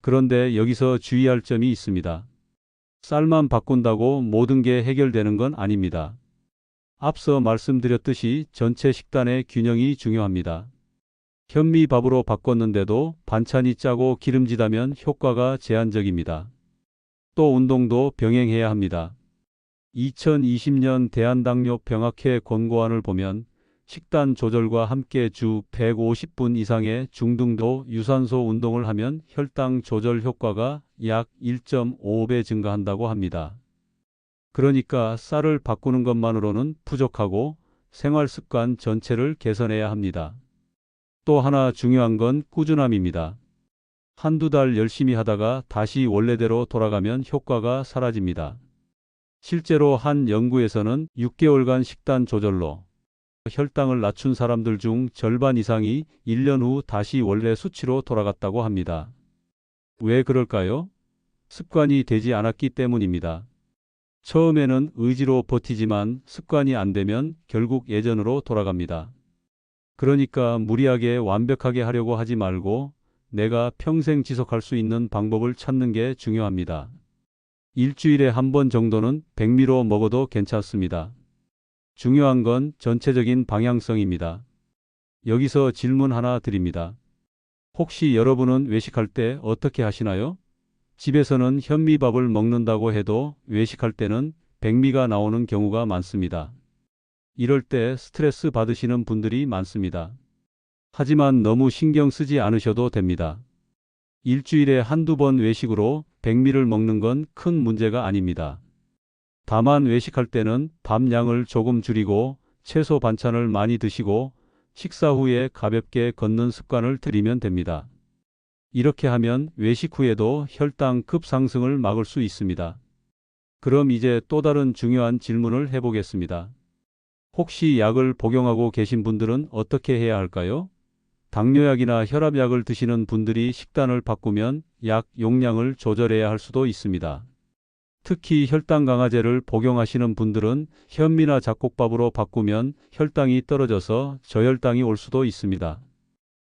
그런데 여기서 주의할 점이 있습니다. 쌀만 바꾼다고 모든 게 해결되는 건 아닙니다. 앞서 말씀드렸듯이 전체 식단의 균형이 중요합니다. 현미밥으로 바꿨는데도 반찬이 짜고 기름지다면 효과가 제한적입니다. 또 운동도 병행해야 합니다. 2020년 대한당뇨병학회 권고안을 보면 식단 조절과 함께 주 150분 이상의 중등도 유산소 운동을 하면 혈당 조절 효과가 약 1.5배 증가한다고 합니다. 그러니까 쌀을 바꾸는 것만으로는 부족하고 생활 습관 전체를 개선해야 합니다. 또 하나 중요한 건 꾸준함입니다. 한두 달 열심히 하다가 다시 원래대로 돌아가면 효과가 사라집니다. 실제로 한 연구에서는 6개월간 식단 조절로 혈당을 낮춘 사람들 중 절반 이상이 1년 후 다시 원래 수치로 돌아갔다고 합니다. 왜 그럴까요? 습관이 되지 않았기 때문입니다. 처음에는 의지로 버티지만 습관이 안 되면 결국 예전으로 돌아갑니다. 그러니까 무리하게 완벽하게 하려고 하지 말고 내가 평생 지속할 수 있는 방법을 찾는 게 중요합니다. 일주일에 한 번 정도는 백미로 먹어도 괜찮습니다. 중요한 건 전체적인 방향성입니다. 여기서 질문 하나 드립니다. 혹시 여러분은 외식할 때 어떻게 하시나요? 집에서는 현미밥을 먹는다고 해도 외식할 때는 백미가 나오는 경우가 많습니다. 이럴 때 스트레스 받으시는 분들이 많습니다. 하지만 너무 신경 쓰지 않으셔도 됩니다. 일주일에 한두 번 외식으로 백미를 먹는 건 큰 문제가 아닙니다. 다만 외식할 때는 밥 양을 조금 줄이고 채소 반찬을 많이 드시고 식사 후에 가볍게 걷는 습관을 들이면 됩니다. 이렇게 하면 외식 후에도 혈당 급상승을 막을 수 있습니다. 그럼 이제 또 다른 중요한 질문을 해보겠습니다. 혹시 약을 복용하고 계신 분들은 어떻게 해야 할까요? 당뇨약이나 혈압약을 드시는 분들이 식단을 바꾸면 약 용량을 조절해야 할 수도 있습니다. 특히 혈당 강화제를 복용하시는 분들은 현미나 잡곡밥으로 바꾸면 혈당이 떨어져서 저혈당이 올 수도 있습니다.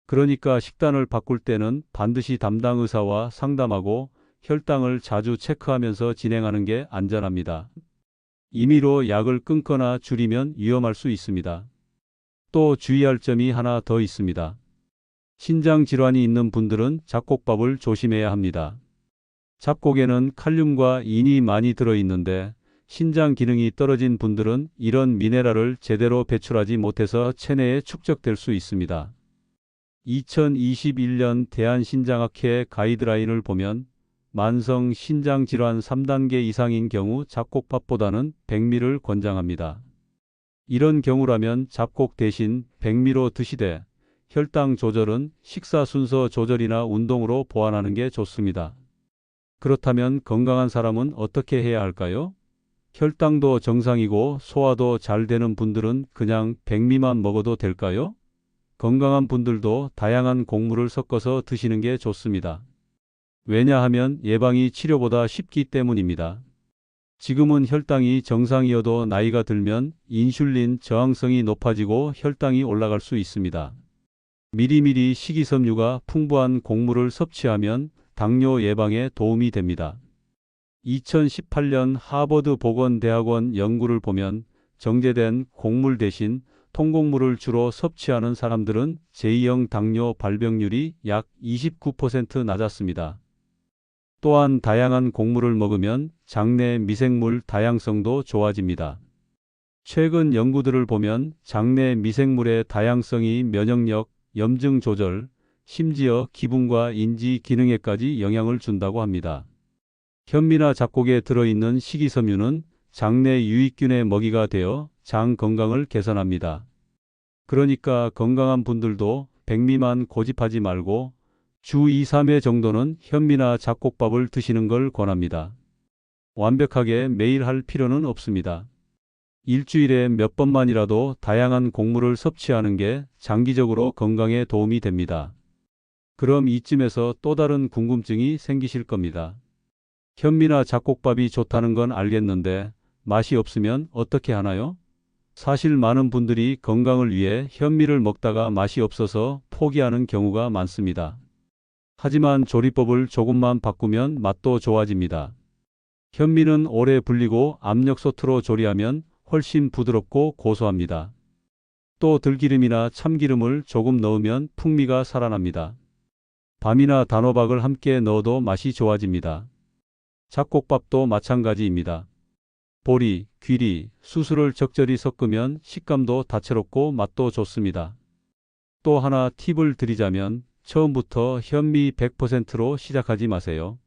그러니까 식단을 바꿀 때는 반드시 담당 의사와 상담하고 혈당을 자주 체크하면서 진행하는 게 안전합니다. 임의로 약을 끊거나 줄이면 위험할 수 있습니다. 또 주의할 점이 하나 더 있습니다. 신장 질환이 있는 분들은 잡곡밥을 조심해야 합니다. 잡곡에는 칼륨과 인이 많이 들어있는데 신장 기능이 떨어진 분들은 이런 미네랄을 제대로 배출하지 못해서 체내에 축적될 수 있습니다. 2021년 대한신장학회 가이드라인을 보면 만성 신장질환 3단계 이상인 경우 잡곡밥보다는 백미를 권장합니다. 이런 경우라면 잡곡 대신 백미로 드시되 혈당 조절은 식사 순서 조절이나 운동으로 보완하는 게 좋습니다. 그렇다면 건강한 사람은 어떻게 해야 할까요? 혈당도 정상이고 소화도 잘 되는 분들은 그냥 백미만 먹어도 될까요? 건강한 분들도 다양한 곡물을 섞어서 드시는 게 좋습니다. 왜냐하면 예방이 치료보다 쉽기 때문입니다. 지금은 혈당이 정상이어도 나이가 들면 인슐린 저항성이 높아지고 혈당이 올라갈 수 있습니다. 미리미리 식이섬유가 풍부한 곡물을 섭취하면 당뇨 예방에 도움이 됩니다. 2018년 하버드 보건대학원 연구를 보면 정제된 곡물 대신 통곡물을 주로 섭취하는 사람들은 제2형 당뇨 발병률이 약 29% 낮았습니다. 또한 다양한 곡물을 먹으면 장내 미생물 다양성도 좋아집니다. 최근 연구들을 보면 장내 미생물의 다양성이 면역력, 염증 조절, 심지어 기분과 인지 기능에까지 영향을 준다고 합니다. 현미나 잡곡에 들어있는 식이섬유는 장내 유익균의 먹이가 되어 장 건강을 개선합니다. 그러니까 건강한 분들도 백미만 고집하지 말고 주 2, 3회 정도는 현미나 잡곡밥을 드시는 걸 권합니다. 완벽하게 매일 할 필요는 없습니다. 일주일에 몇 번만이라도 다양한 곡물을 섭취하는 게 장기적으로 건강에 도움이 됩니다. 그럼 이쯤에서 또 다른 궁금증이 생기실 겁니다. 현미나 잡곡밥이 좋다는 건 알겠는데 맛이 없으면 어떻게 하나요? 사실 많은 분들이 건강을 위해 현미를 먹다가 맛이 없어서 포기하는 경우가 많습니다. 하지만 조리법을 조금만 바꾸면 맛도 좋아집니다. 현미는 오래 불리고 압력솥으로 조리하면 훨씬 부드럽고 고소합니다. 또 들기름이나 참기름을 조금 넣으면 풍미가 살아납니다. 밤이나 단호박을 함께 넣어도 맛이 좋아집니다. 잡곡밥도 마찬가지입니다. 보리, 귀리, 수수를 적절히 섞으면 식감도 다채롭고 맛도 좋습니다. 또 하나 팁을 드리자면 처음부터 현미 100%로 시작하지 마세요.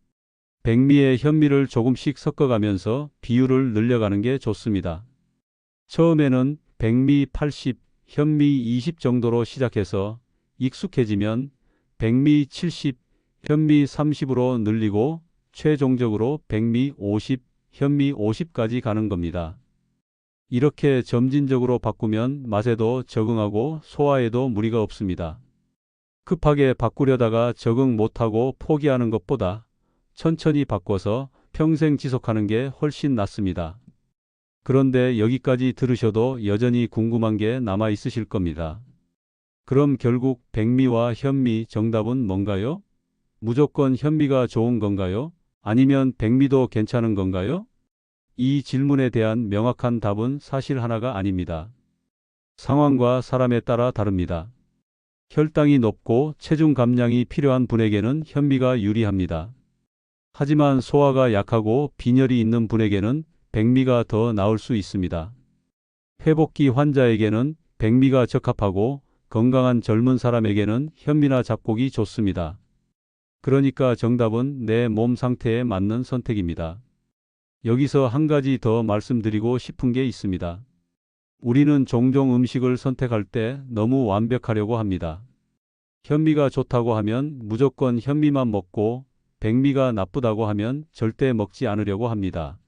백미에 현미를 조금씩 섞어가면서 비율을 늘려가는 게 좋습니다. 처음에는 백미 80, 현미 20 정도로 시작해서 익숙해지면 백미 70, 현미 30으로 늘리고 최종적으로 백미 50, 현미 50까지 가는 겁니다. 이렇게 점진적으로 바꾸면 맛에도 적응하고 소화에도 무리가 없습니다. 급하게 바꾸려다가 적응 못하고 포기하는 것보다 천천히 바꿔서 평생 지속하는 게 훨씬 낫습니다. 그런데 여기까지 들으셔도 여전히 궁금한 게 남아 있으실 겁니다. 그럼 결국 백미와 현미 정답은 뭔가요? 무조건 현미가 좋은 건가요? 아니면 백미도 괜찮은 건가요? 이 질문에 대한 명확한 답은 사실 하나가 아닙니다. 상황과 사람에 따라 다릅니다. 혈당이 높고 체중 감량이 필요한 분에게는 현미가 유리합니다. 하지만 소화가 약하고 빈혈이 있는 분에게는 백미가 더 나을 수 있습니다. 회복기 환자에게는 백미가 적합하고 건강한 젊은 사람에게는 현미나 잡곡이 좋습니다. 그러니까 정답은 내 몸 상태에 맞는 선택입니다. 여기서 한 가지 더 말씀드리고 싶은 게 있습니다. 우리는 종종 음식을 선택할 때 너무 완벽하려고 합니다. 현미가 좋다고 하면 무조건 현미만 먹고 백미가 나쁘다고 하면 절대 먹지 않으려고 합니다.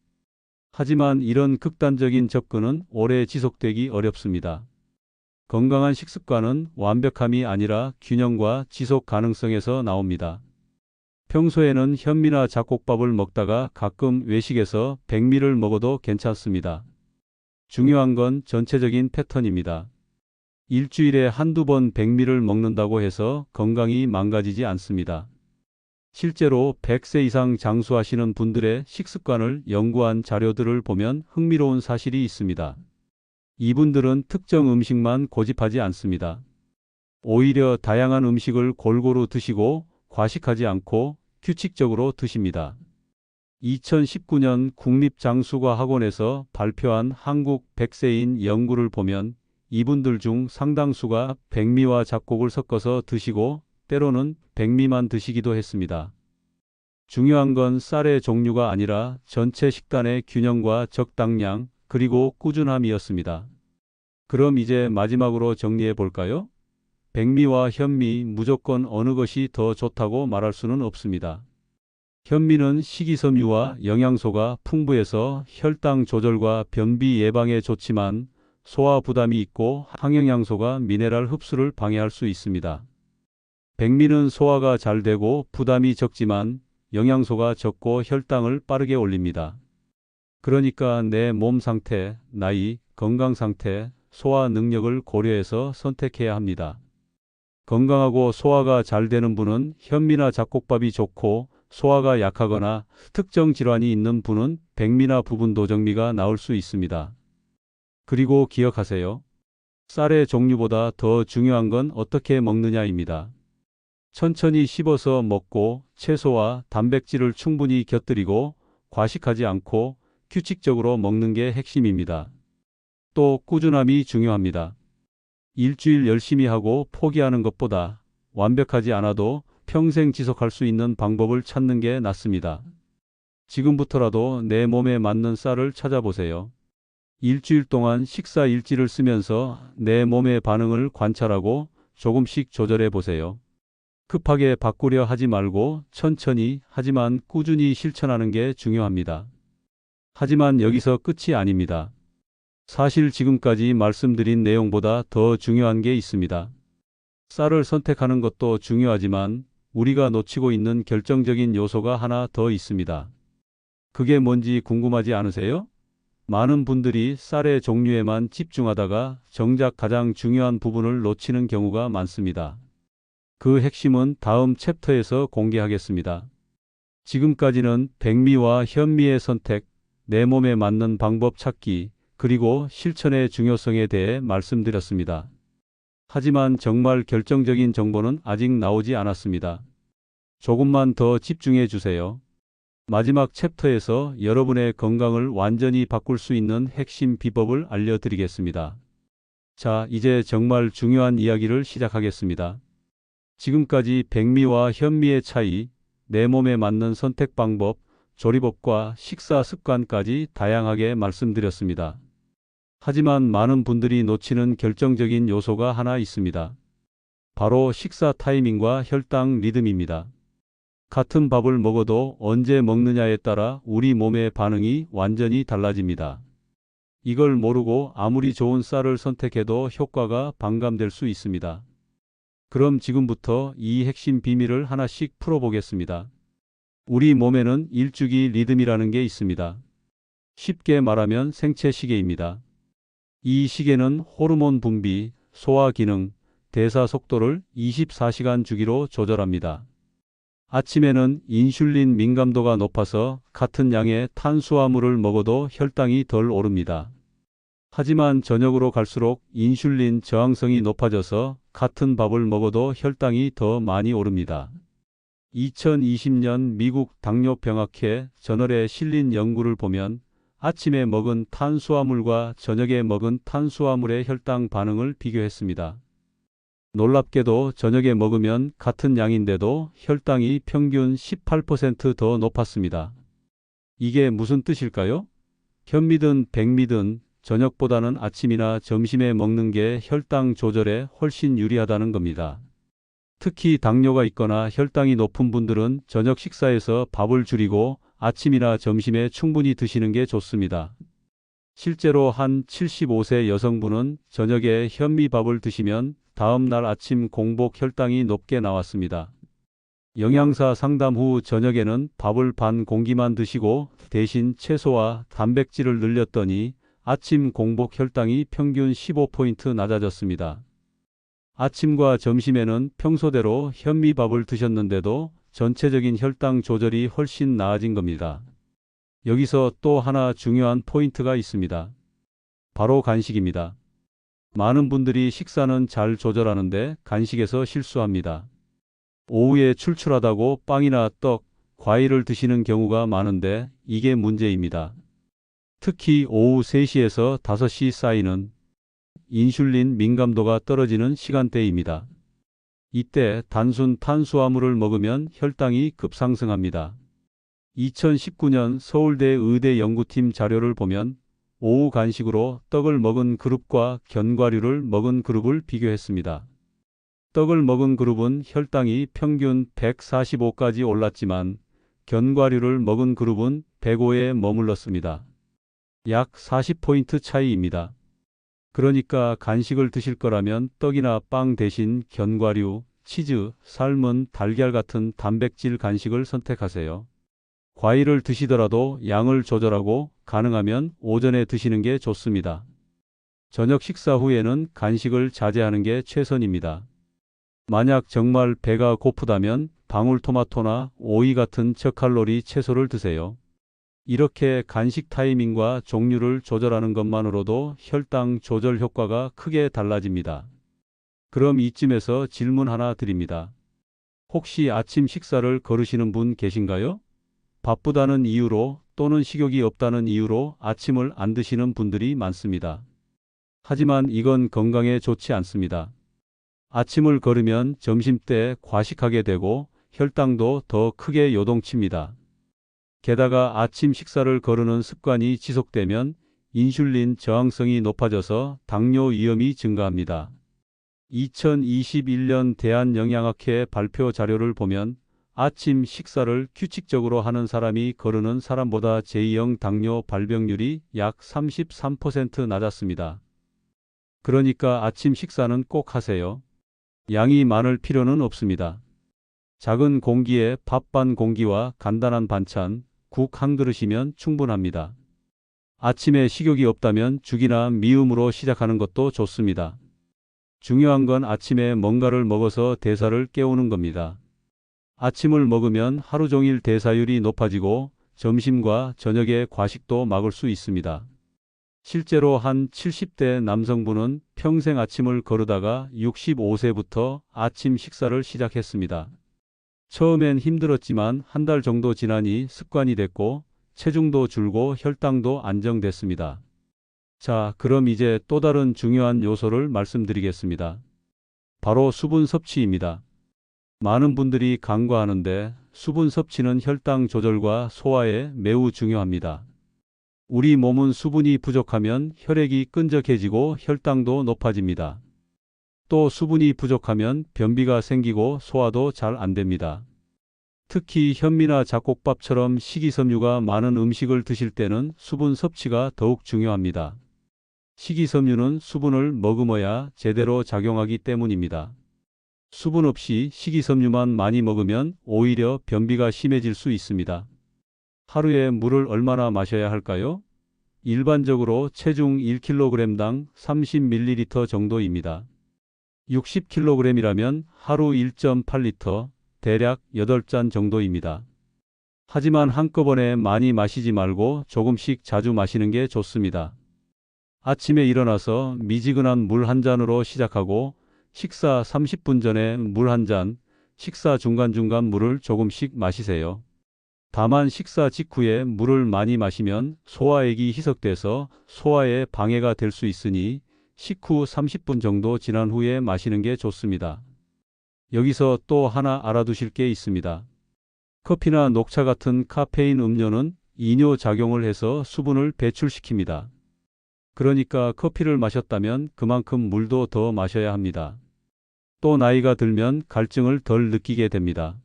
하지만 이런 극단적인 접근은 오래 지속되기 어렵습니다. 건강한 식습관은 완벽함이 아니라 균형과 지속 가능성에서 나옵니다. 평소에는 현미나 잡곡밥을 먹다가 가끔 외식에서 백미를 먹어도 괜찮습니다. 중요한 건 전체적인 패턴입니다. 일주일에 한두 번 백미를 먹는다고 해서 건강이 망가지지 않습니다. 실제로 100세 이상 장수하시는 분들의 식습관을 연구한 자료들을 보면 흥미로운 사실이 있습니다. 이분들은 특정 음식만 고집하지 않습니다. 오히려 다양한 음식을 골고루 드시고 과식하지 않고 규칙적으로 드십니다. 2019년 국립장수과학원에서 발표한 한국 100세인 연구를 보면 이분들 중 상당수가 백미와 잡곡을 섞어서 드시고 때로는 백미만 드시기도 했습니다. 중요한 건 쌀의 종류가 아니라 전체 식단의 균형과 적당량 그리고 꾸준함이었습니다. 그럼 이제 마지막으로 정리해 볼까요? 백미와 현미 무조건 어느 것이 더 좋다고 말할 수는 없습니다. 현미는 식이섬유와 영양소가 풍부해서 혈당 조절과 변비 예방에 좋지만 소화 부담이 있고 항영양소가 미네랄 흡수를 방해할 수 있습니다. 백미는 소화가 잘 되고 부담이 적지만 영양소가 적고 혈당을 빠르게 올립니다. 그러니까 내 몸 상태, 나이, 건강 상태, 소화 능력을 고려해서 선택해야 합니다. 건강하고 소화가 잘 되는 분은 현미나 잡곡밥이 좋고 소화가 약하거나 특정 질환이 있는 분은 백미나 부분 도정미가 나을 수 있습니다. 그리고 기억하세요. 쌀의 종류보다 더 중요한 건 어떻게 먹느냐입니다. 천천히 씹어서 먹고 채소와 단백질을 충분히 곁들이고 과식하지 않고 규칙적으로 먹는 게 핵심입니다. 또 꾸준함이 중요합니다. 일주일 열심히 하고 포기하는 것보다 완벽하지 않아도 평생 지속할 수 있는 방법을 찾는 게 낫습니다. 지금부터라도 내 몸에 맞는 쌀을 찾아보세요. 일주일 동안 식사 일지를 쓰면서 내 몸의 반응을 관찰하고 조금씩 조절해 보세요. 급하게 바꾸려 하지 말고 천천히 하지만 꾸준히 실천하는 게 중요합니다. 하지만 여기서 끝이 아닙니다. 사실 지금까지 말씀드린 내용보다 더 중요한 게 있습니다. 쌀을 선택하는 것도 중요하지만 우리가 놓치고 있는 결정적인 요소가 하나 더 있습니다. 그게 뭔지 궁금하지 않으세요? 많은 분들이 쌀의 종류에만 집중하다가 정작 가장 중요한 부분을 놓치는 경우가 많습니다. 그 핵심은 다음 챕터에서 공개하겠습니다. 지금까지는 백미와 현미의 선택, 내 몸에 맞는 방법 찾기, 그리고 실천의 중요성에 대해 말씀드렸습니다. 하지만 정말 결정적인 정보는 아직 나오지 않았습니다. 조금만 더 집중해 주세요. 마지막 챕터에서 여러분의 건강을 완전히 바꿀 수 있는 핵심 비법을 알려드리겠습니다. 자, 이제 정말 중요한 이야기를 시작하겠습니다. 지금까지 백미와 현미의 차이, 내 몸에 맞는 선택 방법, 조리법과 식사 습관까지 다양하게 말씀드렸습니다. 하지만 많은 분들이 놓치는 결정적인 요소가 하나 있습니다. 바로 식사 타이밍과 혈당 리듬입니다. 같은 밥을 먹어도 언제 먹느냐에 따라 우리 몸의 반응이 완전히 달라집니다. 이걸 모르고 아무리 좋은 쌀을 선택해도 효과가 반감될 수 있습니다. 그럼 지금부터 이 핵심 비밀을 하나씩 풀어보겠습니다. 우리 몸에는 일주기 리듬이라는 게 있습니다. 쉽게 말하면 생체 시계입니다. 이 시계는 호르몬 분비, 소화 기능, 대사 속도를 24시간 주기로 조절합니다. 아침에는 인슐린 민감도가 높아서 같은 양의 탄수화물을 먹어도 혈당이 덜 오릅니다. 하지만 저녁으로 갈수록 인슐린 저항성이 높아져서 같은 밥을 먹어도 혈당이 더 많이 오릅니다. 2020년 미국 당뇨병학회 저널에 실린 연구를 보면 아침에 먹은 탄수화물과 저녁에 먹은 탄수화물의 혈당 반응을 비교했습니다. 놀랍게도 저녁에 먹으면 같은 양인데도 혈당이 평균 18% 더 높았습니다. 이게 무슨 뜻일까요? 현미든 백미든 저녁보다는 아침이나 점심에 먹는 게 혈당 조절에 훨씬 유리하다는 겁니다. 특히 당뇨가 있거나 혈당이 높은 분들은 저녁 식사에서 밥을 줄이고 아침이나 점심에 충분히 드시는 게 좋습니다. 실제로 한 75세 여성분은 저녁에 현미밥을 드시면 다음 날 아침 공복 혈당이 높게 나왔습니다. 영양사 상담 후 저녁에는 밥을 반 공기만 드시고 대신 채소와 단백질을 늘렸더니 아침 공복 혈당이 평균 15포인트 낮아졌습니다. 아침과 점심에는 평소대로 현미밥을 드셨는데도 전체적인 혈당 조절이 훨씬 나아진 겁니다. 여기서 또 하나 중요한 포인트가 있습니다. 바로 간식입니다. 많은 분들이 식사는 잘 조절하는데 간식에서 실수합니다. 오후에 출출하다고 빵이나 떡, 과일을 드시는 경우가 많은데 이게 문제입니다. 특히 오후 3시에서 5시 사이는 인슐린 민감도가 떨어지는 시간대입니다. 이때 단순 탄수화물을 먹으면 혈당이 급상승합니다. 2019년 서울대 의대 연구팀 자료를 보면 오후 간식으로 떡을 먹은 그룹과 견과류를 먹은 그룹을 비교했습니다. 떡을 먹은 그룹은 혈당이 평균 145까지 올랐지만 견과류를 먹은 그룹은 105에 머물렀습니다. 약 40포인트 차이입니다. 그러니까 간식을 드실 거라면 떡이나 빵 대신 견과류, 치즈, 삶은 달걀 같은 단백질 간식을 선택하세요. 과일을 드시더라도 양을 조절하고 가능하면 오전에 드시는 게 좋습니다. 저녁 식사 후에는 간식을 자제하는 게 최선입니다. 만약 정말 배가 고프다면 방울토마토나 오이 같은 저칼로리 채소를 드세요. 이렇게 간식 타이밍과 종류를 조절하는 것만으로도 혈당 조절 효과가 크게 달라집니다. 그럼 이쯤에서 질문 하나 드립니다. 혹시 아침 식사를 거르시는 분 계신가요? 바쁘다는 이유로 또는 식욕이 없다는 이유로 아침을 안 드시는 분들이 많습니다. 하지만 이건 건강에 좋지 않습니다. 아침을 거르면 점심때 과식하게 되고 혈당도 더 크게 요동칩니다. 게다가 아침 식사를 거르는 습관이 지속되면 인슐린 저항성이 높아져서 당뇨 위험이 증가합니다. 2021년 대한영양학회 발표 자료를 보면 아침 식사를 규칙적으로 하는 사람이 거르는 사람보다 제2형 당뇨 발병률이 약 33% 낮았습니다. 그러니까 아침 식사는 꼭 하세요. 양이 많을 필요는 없습니다. 작은 공기에 밥 반 공기와 간단한 반찬, 국 한 그릇이면 충분합니다. 아침에 식욕이 없다면 죽이나 미음으로 시작하는 것도 좋습니다. 중요한 건 아침에 뭔가를 먹어서 대사를 깨우는 겁니다. 아침을 먹으면 하루 종일 대사율이 높아지고 점심과 저녁에 과식도 막을 수 있습니다. 실제로 한 70대 남성분은 평생 아침을 거르다가 65세부터 아침 식사를 시작했습니다. 처음엔 힘들었지만 한 달 정도 지나니 습관이 됐고 체중도 줄고 혈당도 안정됐습니다. 자, 그럼 이제 또 다른 중요한 요소를 말씀드리겠습니다. 바로 수분 섭취입니다. 많은 분들이 간과하는데 수분 섭취는 혈당 조절과 소화에 매우 중요합니다. 우리 몸은 수분이 부족하면 혈액이 끈적해지고 혈당도 높아집니다. 또 수분이 부족하면 변비가 생기고 소화도 잘 안 됩니다. 특히 현미나 잡곡밥처럼 식이섬유가 많은 음식을 드실 때는 수분 섭취가 더욱 중요합니다. 식이섬유는 수분을 머금어야 제대로 작용하기 때문입니다. 수분 없이 식이섬유만 많이 먹으면 오히려 변비가 심해질 수 있습니다. 하루에 물을 얼마나 마셔야 할까요? 일반적으로 체중 1kg당 30ml 정도입니다. 60kg이라면 하루 1.8리터, 대략 8잔 정도입니다. 하지만 한꺼번에 많이 마시지 말고 조금씩 자주 마시는 게 좋습니다. 아침에 일어나서 미지근한 물 한 잔으로 시작하고 식사 30분 전에 물 한 잔, 식사 중간중간 물을 조금씩 마시세요. 다만 식사 직후에 물을 많이 마시면 소화액이 희석돼서 소화에 방해가 될 수 있으니 식후 30분 정도 지난 후에 마시는 게 좋습니다. 여기서 또 하나 알아두실 게 있습니다. 커피나 녹차 같은 카페인 음료는 이뇨 작용을 해서 수분을 배출시킵니다. 그러니까 커피를 마셨다면 그만큼 물도 더 마셔야 합니다. 또 나이가 들면 갈증을 덜 느끼게 됩니다.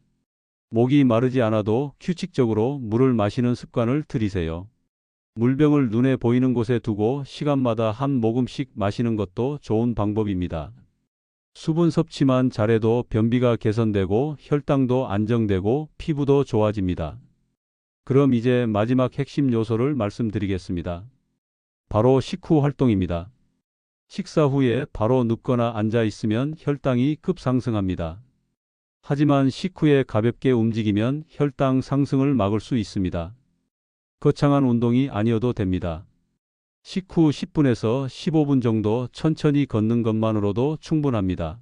목이 마르지 않아도 규칙적으로 물을 마시는 습관을 들이세요. 물병을 눈에 보이는 곳에 두고 시간마다 한 모금씩 마시는 것도 좋은 방법입니다. 수분 섭취만 잘해도 변비가 개선되고 혈당도 안정되고 피부도 좋아집니다. 그럼 이제 마지막 핵심 요소를 말씀드리겠습니다. 바로 식후 활동입니다. 식사 후에 바로 눕거나 앉아 있으면 혈당이 급상승합니다. 하지만 식후에 가볍게 움직이면 혈당 상승을 막을 수 있습니다. 거창한 운동이 아니어도 됩니다. 식후 10분에서 15분 정도 천천히 걷는 것만으로도 충분합니다.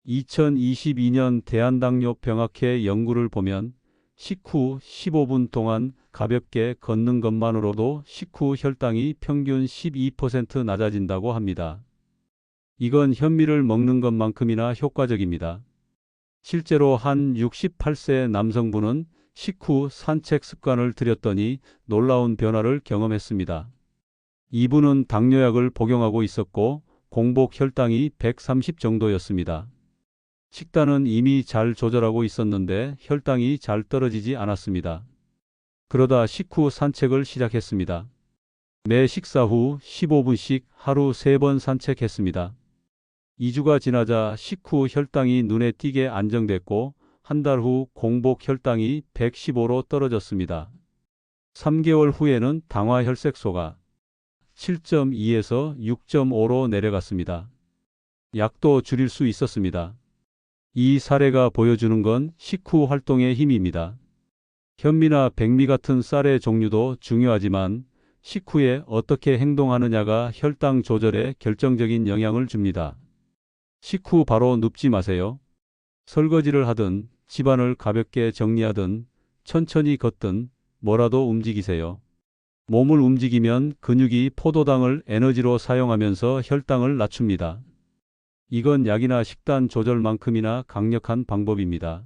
2022년 대한당뇨병학회 연구를 보면 식후 15분 동안 가볍게 걷는 것만으로도 식후 혈당이 평균 12% 낮아진다고 합니다. 이건 현미를 먹는 것만큼이나 효과적입니다. 실제로 한 68세 남성분은 식후 산책 습관을 들였더니 놀라운 변화를 경험했습니다. 이분은 당뇨약을 복용하고 있었고 공복 혈당이 130 정도였습니다. 식단은 이미 잘 조절하고 있었는데 혈당이 잘 떨어지지 않았습니다. 그러다 식후 산책을 시작했습니다. 매 식사 후 15분씩 하루 3번 산책했습니다. 2주가 지나자 식후 혈당이 눈에 띄게 안정됐고 한 달 후 공복 혈당이 115로 떨어졌습니다. 3개월 후에는 당화 혈색소가 7.2에서 6.5로 내려갔습니다. 약도 줄일 수 있었습니다. 이 사례가 보여주는 건 식후 활동의 힘입니다. 현미나 백미 같은 쌀의 종류도 중요하지만 식후에 어떻게 행동하느냐가 혈당 조절에 결정적인 영향을 줍니다. 식후 바로 눕지 마세요. 설거지를 하든 집안을 가볍게 정리하든 천천히 걷든 뭐라도 움직이세요. 몸을 움직이면 근육이 포도당을 에너지로 사용하면서 혈당을 낮춥니다. 이건 약이나 식단 조절만큼이나 강력한 방법입니다.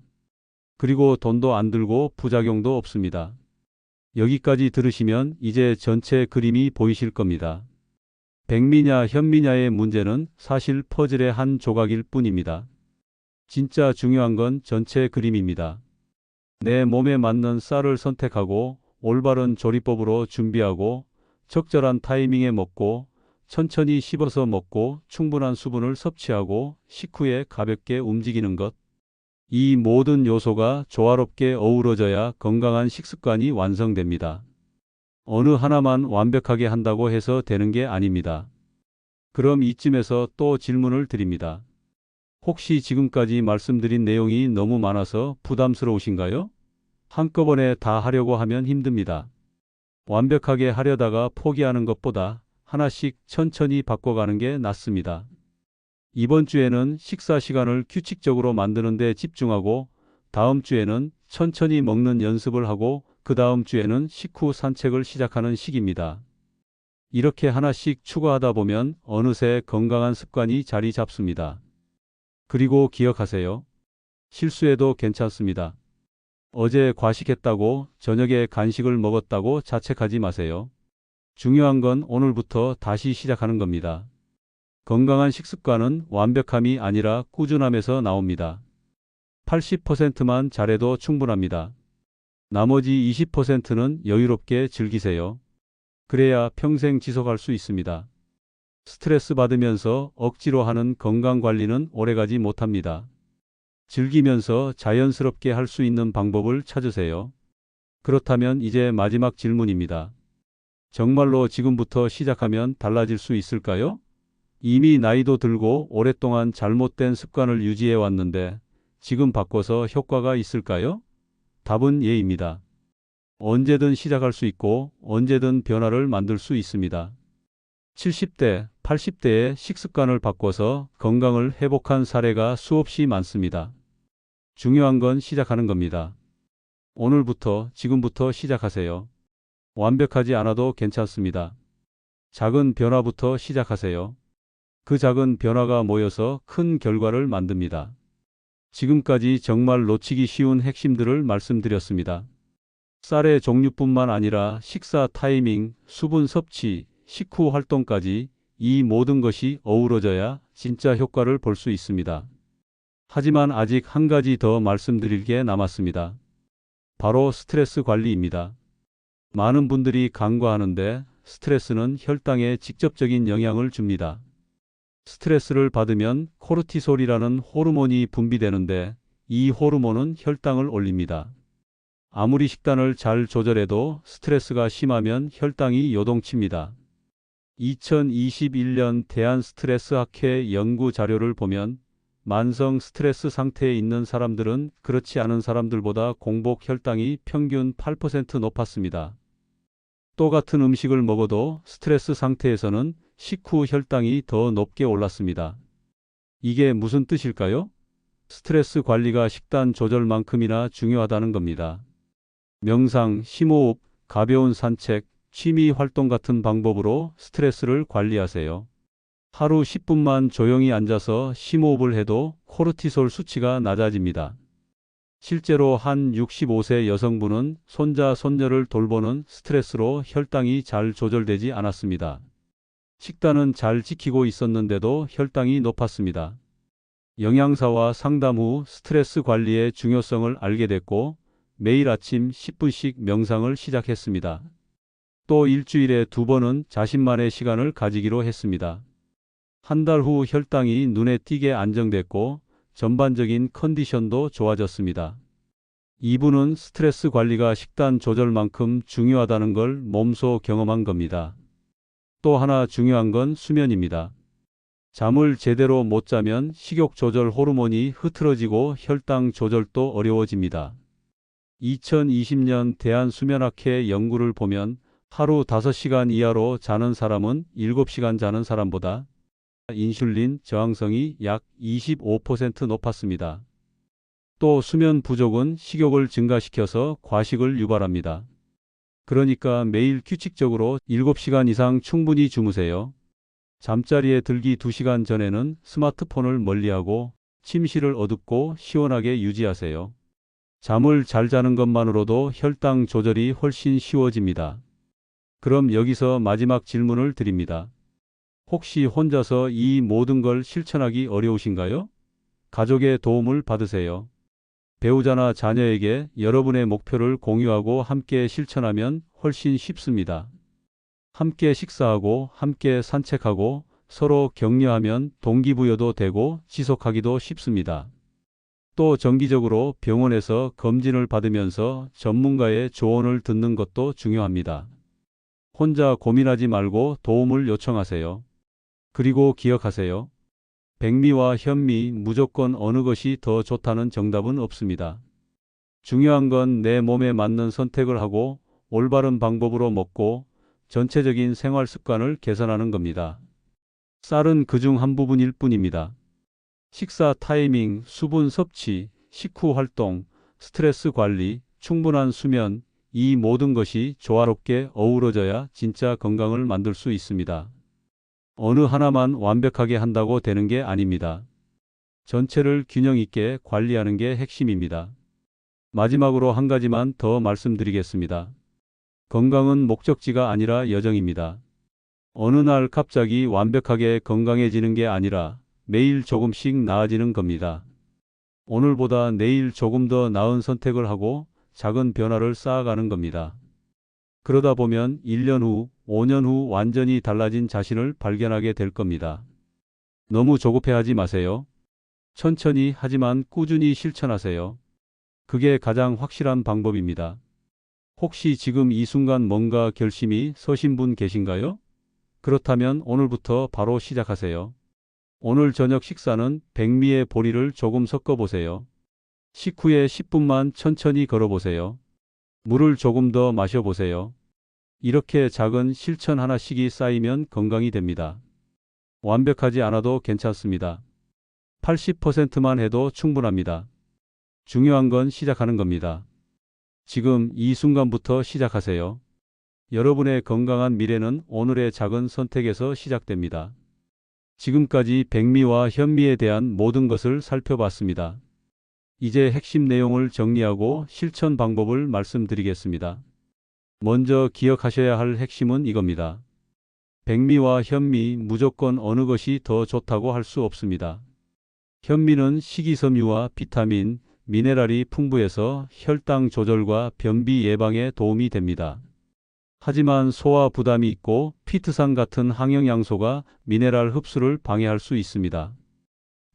그리고 돈도 안 들고 부작용도 없습니다. 여기까지 들으시면 이제 전체 그림이 보이실 겁니다. 백미냐 현미냐의 문제는 사실 퍼즐의 한 조각일 뿐입니다. 진짜 중요한 건 전체 그림입니다. 내 몸에 맞는 쌀을 선택하고 올바른 조리법으로 준비하고 적절한 타이밍에 먹고 천천히 씹어서 먹고 충분한 수분을 섭취하고 식후에 가볍게 움직이는 것. 이 모든 요소가 조화롭게 어우러져야 건강한 식습관이 완성됩니다. 어느 하나만 완벽하게 한다고 해서 되는 게 아닙니다. 그럼 이쯤에서 또 질문을 드립니다. 혹시 지금까지 말씀드린 내용이 너무 많아서 부담스러우신가요? 한꺼번에 다 하려고 하면 힘듭니다. 완벽하게 하려다가 포기하는 것보다 하나씩 천천히 바꿔가는 게 낫습니다. 이번 주에는 식사 시간을 규칙적으로 만드는 데 집중하고 다음 주에는 천천히 먹는 연습을 하고 그 다음 주에는 식후 산책을 시작하는 시기입니다. 이렇게 하나씩 추가하다 보면 어느새 건강한 습관이 자리 잡습니다. 그리고 기억하세요. 실수해도 괜찮습니다. 어제 과식했다고 저녁에 간식을 먹었다고 자책하지 마세요. 중요한 건 오늘부터 다시 시작하는 겁니다. 건강한 식습관은 완벽함이 아니라 꾸준함에서 나옵니다. 80%만 잘해도 충분합니다. 나머지 20%는 여유롭게 즐기세요. 그래야 평생 지속할 수 있습니다. 스트레스 받으면서 억지로 하는 건강 관리는 오래가지 못합니다. 즐기면서 자연스럽게 할 수 있는 방법을 찾으세요. 그렇다면 이제 마지막 질문입니다. 정말로 지금부터 시작하면 달라질 수 있을까요? 이미 나이도 들고 오랫동안 잘못된 습관을 유지해 왔는데 지금 바꿔서 효과가 있을까요? 답은 예입니다. 언제든 시작할 수 있고 언제든 변화를 만들 수 있습니다. 70대, 80대의 식습관을 바꿔서 건강을 회복한 사례가 수없이 많습니다. 중요한 건 시작하는 겁니다. 오늘부터, 지금부터 시작하세요. 완벽하지 않아도 괜찮습니다. 작은 변화부터 시작하세요. 그 작은 변화가 모여서 큰 결과를 만듭니다. 지금까지 정말 놓치기 쉬운 핵심들을 말씀드렸습니다. 쌀의 종류뿐만 아니라 식사 타이밍, 수분 섭취, 식후 활동까지 이 모든 것이 어우러져야 진짜 효과를 볼 수 있습니다. 하지만 아직 한 가지 더 말씀드릴 게 남았습니다. 바로 스트레스 관리입니다. 많은 분들이 간과하는데 스트레스는 혈당에 직접적인 영향을 줍니다. 스트레스를 받으면 코르티솔이라는 호르몬이 분비되는데 이 호르몬은 혈당을 올립니다. 아무리 식단을 잘 조절해도 스트레스가 심하면 혈당이 요동칩니다. 2021년 대한스트레스학회 연구 자료를 보면 만성 스트레스 상태에 있는 사람들은 그렇지 않은 사람들보다 공복 혈당이 평균 8% 높았습니다. 똑같은 음식을 먹어도 스트레스 상태에서는 식후 혈당이 더 높게 올랐습니다. 이게 무슨 뜻일까요? 스트레스 관리가 식단 조절만큼이나 중요하다는 겁니다. 명상, 심호흡, 가벼운 산책, 취미 활동 같은 방법으로 스트레스를 관리하세요. 하루 10분만 조용히 앉아서 심호흡을 해도 코르티솔 수치가 낮아집니다. 실제로 한 65세 여성분은 손자, 손녀를 돌보는 스트레스로 혈당이 잘 조절되지 않았습니다. 식단은 잘 지키고 있었는데도 혈당이 높았습니다. 영양사와 상담 후 스트레스 관리의 중요성을 알게 됐고 매일 아침 10분씩 명상을 시작했습니다. 또 일주일에 2번은 자신만의 시간을 가지기로 했습니다. 한 달 후 혈당이 눈에 띄게 안정됐고 전반적인 컨디션도 좋아졌습니다. 이분은 스트레스 관리가 식단 조절만큼 중요하다는 걸 몸소 경험한 겁니다. 또 하나 중요한 건 수면입니다. 잠을 제대로 못 자면 식욕 조절 호르몬이 흐트러지고 혈당 조절도 어려워집니다. 2020년 대한수면학회 연구를 보면 하루 5시간 이하로 자는 사람은 7시간 자는 사람보다 인슐린 저항성이 약 25% 높았습니다. 또 수면 부족은 식욕을 증가시켜서 과식을 유발합니다. 그러니까 매일 규칙적으로 7시간 이상 충분히 주무세요. 잠자리에 들기 2시간 전에는 스마트폰을 멀리하고 침실을 어둡고 시원하게 유지하세요. 잠을 잘 자는 것만으로도 혈당 조절이 훨씬 쉬워집니다. 그럼 여기서 마지막 질문을 드립니다. 혹시 혼자서 이 모든 걸 실천하기 어려우신가요? 가족의 도움을 받으세요. 배우자나 자녀에게 여러분의 목표를 공유하고 함께 실천하면 훨씬 쉽습니다. 함께 식사하고 함께 산책하고 서로 격려하면 동기부여도 되고 지속하기도 쉽습니다. 또 정기적으로 병원에서 검진을 받으면서 전문가의 조언을 듣는 것도 중요합니다. 혼자 고민하지 말고 도움을 요청하세요. 그리고 기억하세요. 백미와 현미 무조건 어느 것이 더 좋다는 정답은 없습니다. 중요한 건 내 몸에 맞는 선택을 하고 올바른 방법으로 먹고 전체적인 생활 습관을 개선하는 겁니다. 쌀은 그중 한 부분일 뿐입니다. 식사 타이밍, 수분 섭취, 식후 활동, 스트레스 관리, 충분한 수면, 이 모든 것이 조화롭게 어우러져야 진짜 건강을 만들 수 있습니다. 어느 하나만 완벽하게 한다고 되는 게 아닙니다. 전체를 균형 있게 관리하는 게 핵심입니다. 마지막으로 한 가지만 더 말씀드리겠습니다. 건강은 목적지가 아니라 여정입니다. 어느 날 갑자기 완벽하게 건강해지는 게 아니라 매일 조금씩 나아지는 겁니다. 오늘보다 내일 조금 더 나은 선택을 하고 작은 변화를 쌓아가는 겁니다. 그러다 보면 1년 후, 5년 후 완전히 달라진 자신을 발견하게 될 겁니다. 너무 조급해하지 마세요. 천천히 하지만 꾸준히 실천하세요. 그게 가장 확실한 방법입니다. 혹시 지금 이 순간 뭔가 결심이 서신 분 계신가요? 그렇다면 오늘부터 바로 시작하세요. 오늘 저녁 식사는 백미의 보리를 조금 섞어보세요. 식후에 10분만 천천히 걸어보세요. 물을 조금 더 마셔보세요. 이렇게 작은 실천 하나씩이 쌓이면 건강이 됩니다. 완벽하지 않아도 괜찮습니다. 80%만 해도 충분합니다. 중요한 건 시작하는 겁니다. 지금 이 순간부터 시작하세요. 여러분의 건강한 미래는 오늘의 작은 선택에서 시작됩니다. 지금까지 백미와 현미에 대한 모든 것을 살펴봤습니다. 이제 핵심 내용을 정리하고 실천 방법을 말씀드리겠습니다. 먼저 기억하셔야 할 핵심은 이겁니다. 백미와 현미 무조건 어느 것이 더 좋다고 할 수 없습니다. 현미는 식이섬유와 비타민, 미네랄이 풍부해서 혈당 조절과 변비 예방에 도움이 됩니다. 하지만 소화 부담이 있고 피트산 같은 항영양소가 미네랄 흡수를 방해할 수 있습니다.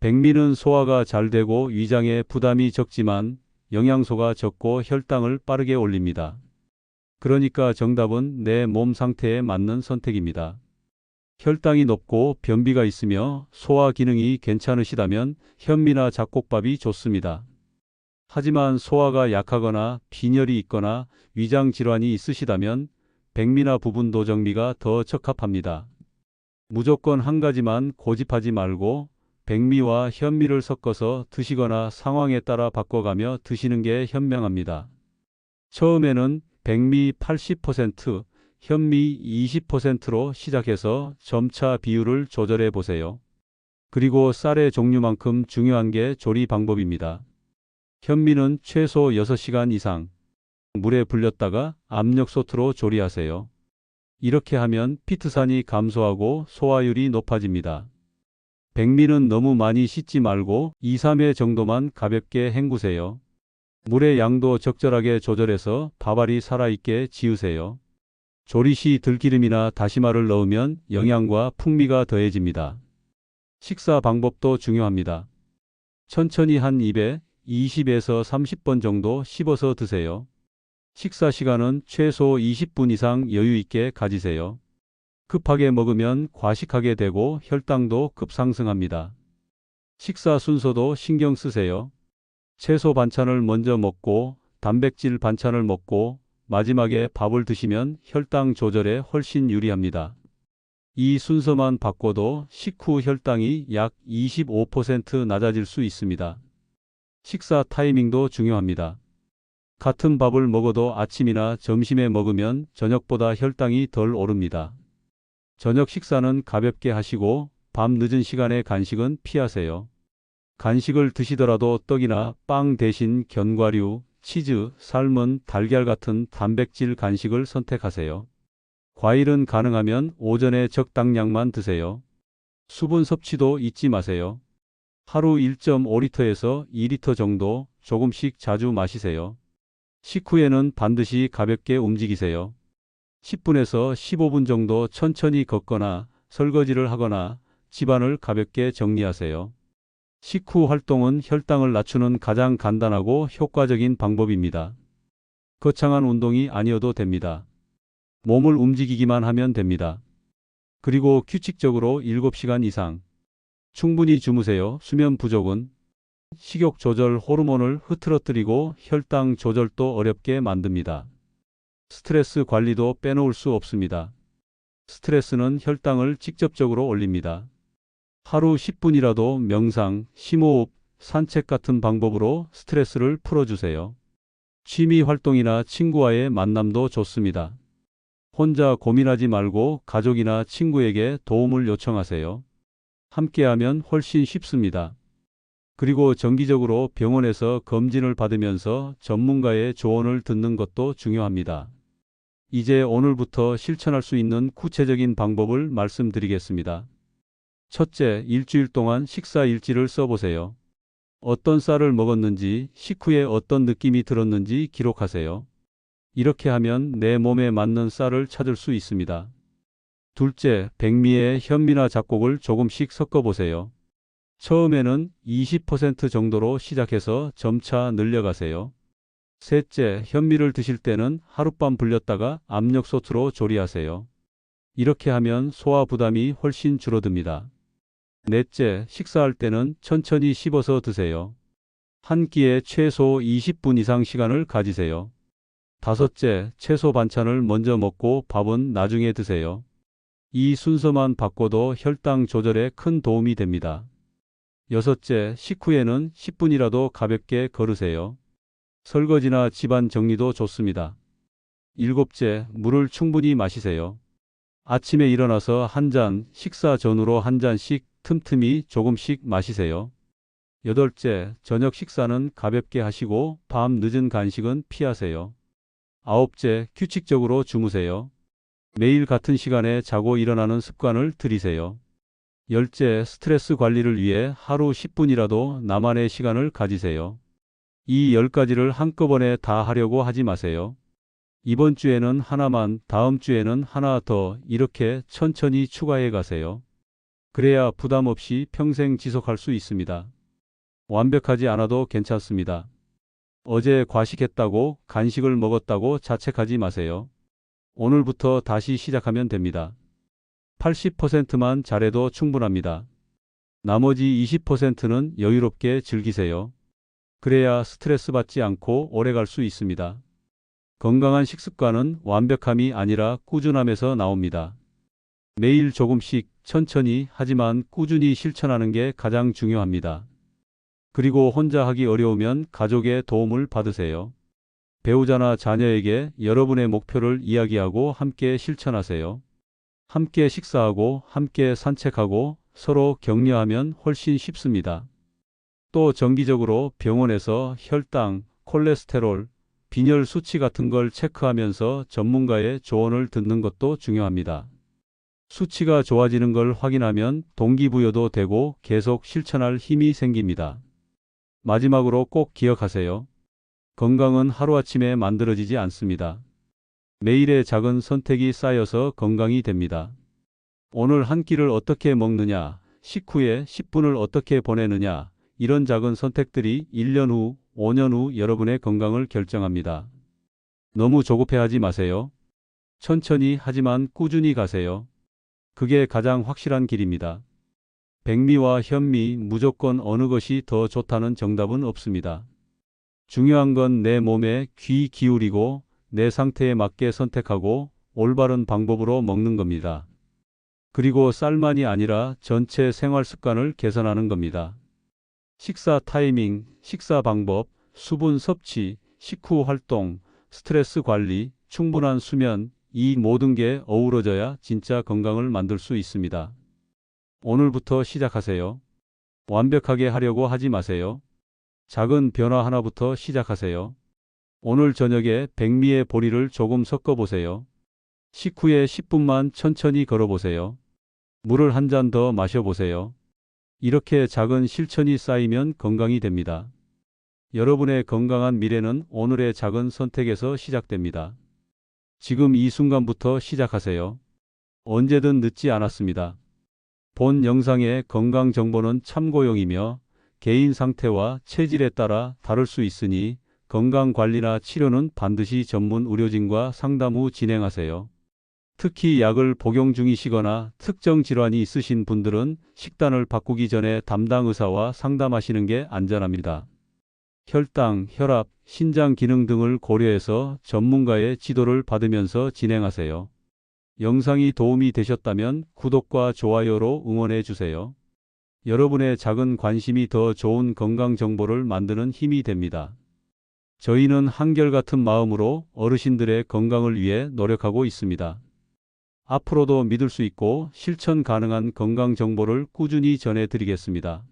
백미는 소화가 잘 되고 위장에 부담이 적지만 영양소가 적고 혈당을 빠르게 올립니다. 그러니까 정답은 내 몸 상태에 맞는 선택입니다. 혈당이 높고 변비가 있으며 소화 기능이 괜찮으시다면 현미나 잡곡밥이 좋습니다. 하지만 소화가 약하거나 빈혈이 있거나 위장 질환이 있으시다면 백미나 부분 도정미가 더 적합합니다. 무조건 한 가지만 고집하지 말고 백미와 현미를 섞어서 드시거나 상황에 따라 바꿔가며 드시는 게 현명합니다. 처음에는 백미 80%, 현미 20%로 시작해서 점차 비율을 조절해 보세요. 그리고 쌀의 종류만큼 중요한 게 조리 방법입니다. 현미는 최소 6시간 이상 물에 불렸다가 압력솥으로 조리하세요. 이렇게 하면 피트산이 감소하고 소화율이 높아집니다. 백미는 너무 많이 씻지 말고 2, 3회 정도만 가볍게 헹구세요. 물의 양도 적절하게 조절해서 밥알이 살아있게 지으세요. 조리 시 들기름이나 다시마를 넣으면 영양과 풍미가 더해집니다. 식사 방법도 중요합니다. 천천히 한 입에 20에서 30번 정도 씹어서 드세요. 식사 시간은 최소 20분 이상 여유 있게 가지세요. 급하게 먹으면 과식하게 되고 혈당도 급상승합니다. 식사 순서도 신경 쓰세요. 채소 반찬을 먼저 먹고 단백질 반찬을 먹고 마지막에 밥을 드시면 혈당 조절에 훨씬 유리합니다. 이 순서만 바꿔도 식후 혈당이 약 25% 낮아질 수 있습니다. 식사 타이밍도 중요합니다. 같은 밥을 먹어도 아침이나 점심에 먹으면 저녁보다 혈당이 덜 오릅니다. 저녁 식사는 가볍게 하시고 밤 늦은 시간에 간식은 피하세요. 간식을 드시더라도 떡이나 빵 대신 견과류, 치즈, 삶은 달걀 같은 단백질 간식을 선택하세요. 과일은 가능하면 오전에 적당량만 드세요. 수분 섭취도 잊지 마세요. 하루 1.5리터에서 2리터 정도 조금씩 자주 마시세요. 식후에는 반드시 가볍게 움직이세요. 10분에서 15분 정도 천천히 걷거나 설거지를 하거나 집안을 가볍게 정리하세요. 식후 활동은 혈당을 낮추는 가장 간단하고 효과적인 방법입니다. 거창한 운동이 아니어도 됩니다. 몸을 움직이기만 하면 됩니다. 그리고 규칙적으로 7시간 이상 충분히 주무세요. 수면 부족은 식욕 조절 호르몬을 흐트러뜨리고 혈당 조절도 어렵게 만듭니다. 스트레스 관리도 빼놓을 수 없습니다. 스트레스는 혈당을 직접적으로 올립니다. 하루 10분이라도 명상, 심호흡, 산책 같은 방법으로 스트레스를 풀어주세요. 취미 활동이나 친구와의 만남도 좋습니다. 혼자 고민하지 말고 가족이나 친구에게 도움을 요청하세요. 함께하면 훨씬 쉽습니다. 그리고 정기적으로 병원에서 검진을 받으면서 전문가의 조언을 듣는 것도 중요합니다. 이제 오늘부터 실천할 수 있는 구체적인 방법을 말씀드리겠습니다. 첫째, 일주일 동안 식사 일지를 써보세요. 어떤 쌀을 먹었는지, 식후에 어떤 느낌이 들었는지 기록하세요. 이렇게 하면 내 몸에 맞는 쌀을 찾을 수 있습니다. 둘째, 백미에 현미나 잡곡을 조금씩 섞어보세요. 처음에는 20% 정도로 시작해서 점차 늘려가세요. 셋째, 현미를 드실 때는 하룻밤 불렸다가 압력솥으로 조리하세요. 이렇게 하면 소화 부담이 훨씬 줄어듭니다. 넷째, 식사할 때는 천천히 씹어서 드세요. 한 끼에 최소 20분 이상 시간을 가지세요. 다섯째, 채소 반찬을 먼저 먹고 밥은 나중에 드세요. 이 순서만 바꿔도 혈당 조절에 큰 도움이 됩니다. 여섯째, 식후에는 10분이라도 가볍게 걸으세요. 설거지나 집안 정리도 좋습니다. 일곱째, 물을 충분히 마시세요. 아침에 일어나서 한 잔, 식사 전후로 한 잔씩 틈틈이 조금씩 마시세요. 여덟째, 저녁 식사는 가볍게 하시고 밤 늦은 간식은 피하세요. 아홉째, 규칙적으로 주무세요. 매일 같은 시간에 자고 일어나는 습관을 들이세요. 열째, 스트레스 관리를 위해 하루 10분이라도 나만의 시간을 가지세요. 이 10가지를 한꺼번에 다 하려고 하지 마세요. 이번 주에는 하나만, 다음 주에는 하나 더 이렇게 천천히 추가해 가세요. 그래야 부담 없이 평생 지속할 수 있습니다. 완벽하지 않아도 괜찮습니다. 어제 과식했다고, 간식을 먹었다고 자책하지 마세요. 오늘부터 다시 시작하면 됩니다. 80%만 잘해도 충분합니다. 나머지 20%는 여유롭게 즐기세요. 그래야 스트레스 받지 않고 오래 갈 수 있습니다. 건강한 식습관은 완벽함이 아니라 꾸준함에서 나옵니다. 매일 조금씩 천천히 하지만 꾸준히 실천하는 게 가장 중요합니다. 그리고 혼자 하기 어려우면 가족의 도움을 받으세요. 배우자나 자녀에게 여러분의 목표를 이야기하고 함께 실천하세요. 함께 식사하고 함께 산책하고 서로 격려하면 훨씬 쉽습니다. 또 정기적으로 병원에서 혈당, 콜레스테롤, 빈혈 수치 같은 걸 체크하면서 전문가의 조언을 듣는 것도 중요합니다. 수치가 좋아지는 걸 확인하면 동기부여도 되고 계속 실천할 힘이 생깁니다. 마지막으로 꼭 기억하세요. 건강은 하루아침에 만들어지지 않습니다. 매일의 작은 선택이 쌓여서 건강이 됩니다. 오늘 한 끼를 어떻게 먹느냐, 식후에 10분을 어떻게 보내느냐, 이런 작은 선택들이 1년 후, 5년 후 여러분의 건강을 결정합니다. 너무 조급해하지 마세요. 천천히 하지만 꾸준히 가세요. 그게 가장 확실한 길입니다. 백미와 현미 무조건 어느 것이 더 좋다는 정답은 없습니다. 중요한 건 내 몸에 귀 기울이고 내 상태에 맞게 선택하고 올바른 방법으로 먹는 겁니다. 그리고 쌀만이 아니라 전체 생활 습관을 개선하는 겁니다. 식사 타이밍, 식사 방법, 수분 섭취, 식후 활동, 스트레스 관리, 충분한 수면, 이 모든 게 어우러져야 진짜 건강을 만들 수 있습니다. 오늘부터 시작하세요. 완벽하게 하려고 하지 마세요. 작은 변화 하나부터 시작하세요. 오늘 저녁에 백미의 보리를 조금 섞어보세요. 식후에 10분만 천천히 걸어보세요. 물을 한 잔 더 마셔보세요. 이렇게 작은 실천이 쌓이면 건강이 됩니다. 여러분의 건강한 미래는 오늘의 작은 선택에서 시작됩니다. 지금 이 순간부터 시작하세요. 언제든 늦지 않았습니다. 본 영상의 건강 정보는 참고용이며 개인 상태와 체질에 따라 다를 수 있으니 건강 관리나 치료는 반드시 전문 의료진과 상담 후 진행하세요. 특히 약을 복용 중이시거나 특정 질환이 있으신 분들은 식단을 바꾸기 전에 담당 의사와 상담하시는 게 안전합니다. 혈당, 혈압, 신장 기능 등을 고려해서 전문가의 지도를 받으면서 진행하세요. 영상이 도움이 되셨다면 구독과 좋아요로 응원해 주세요. 여러분의 작은 관심이 더 좋은 건강 정보를 만드는 힘이 됩니다. 저희는 한결같은 마음으로 어르신들의 건강을 위해 노력하고 있습니다. 앞으로도 믿을 수 있고 실천 가능한 건강 정보를 꾸준히 전해드리겠습니다.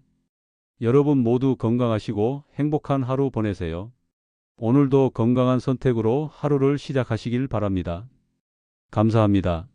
여러분 모두 건강하시고 행복한 하루 보내세요. 오늘도 건강한 선택으로 하루를 시작하시길 바랍니다. 감사합니다.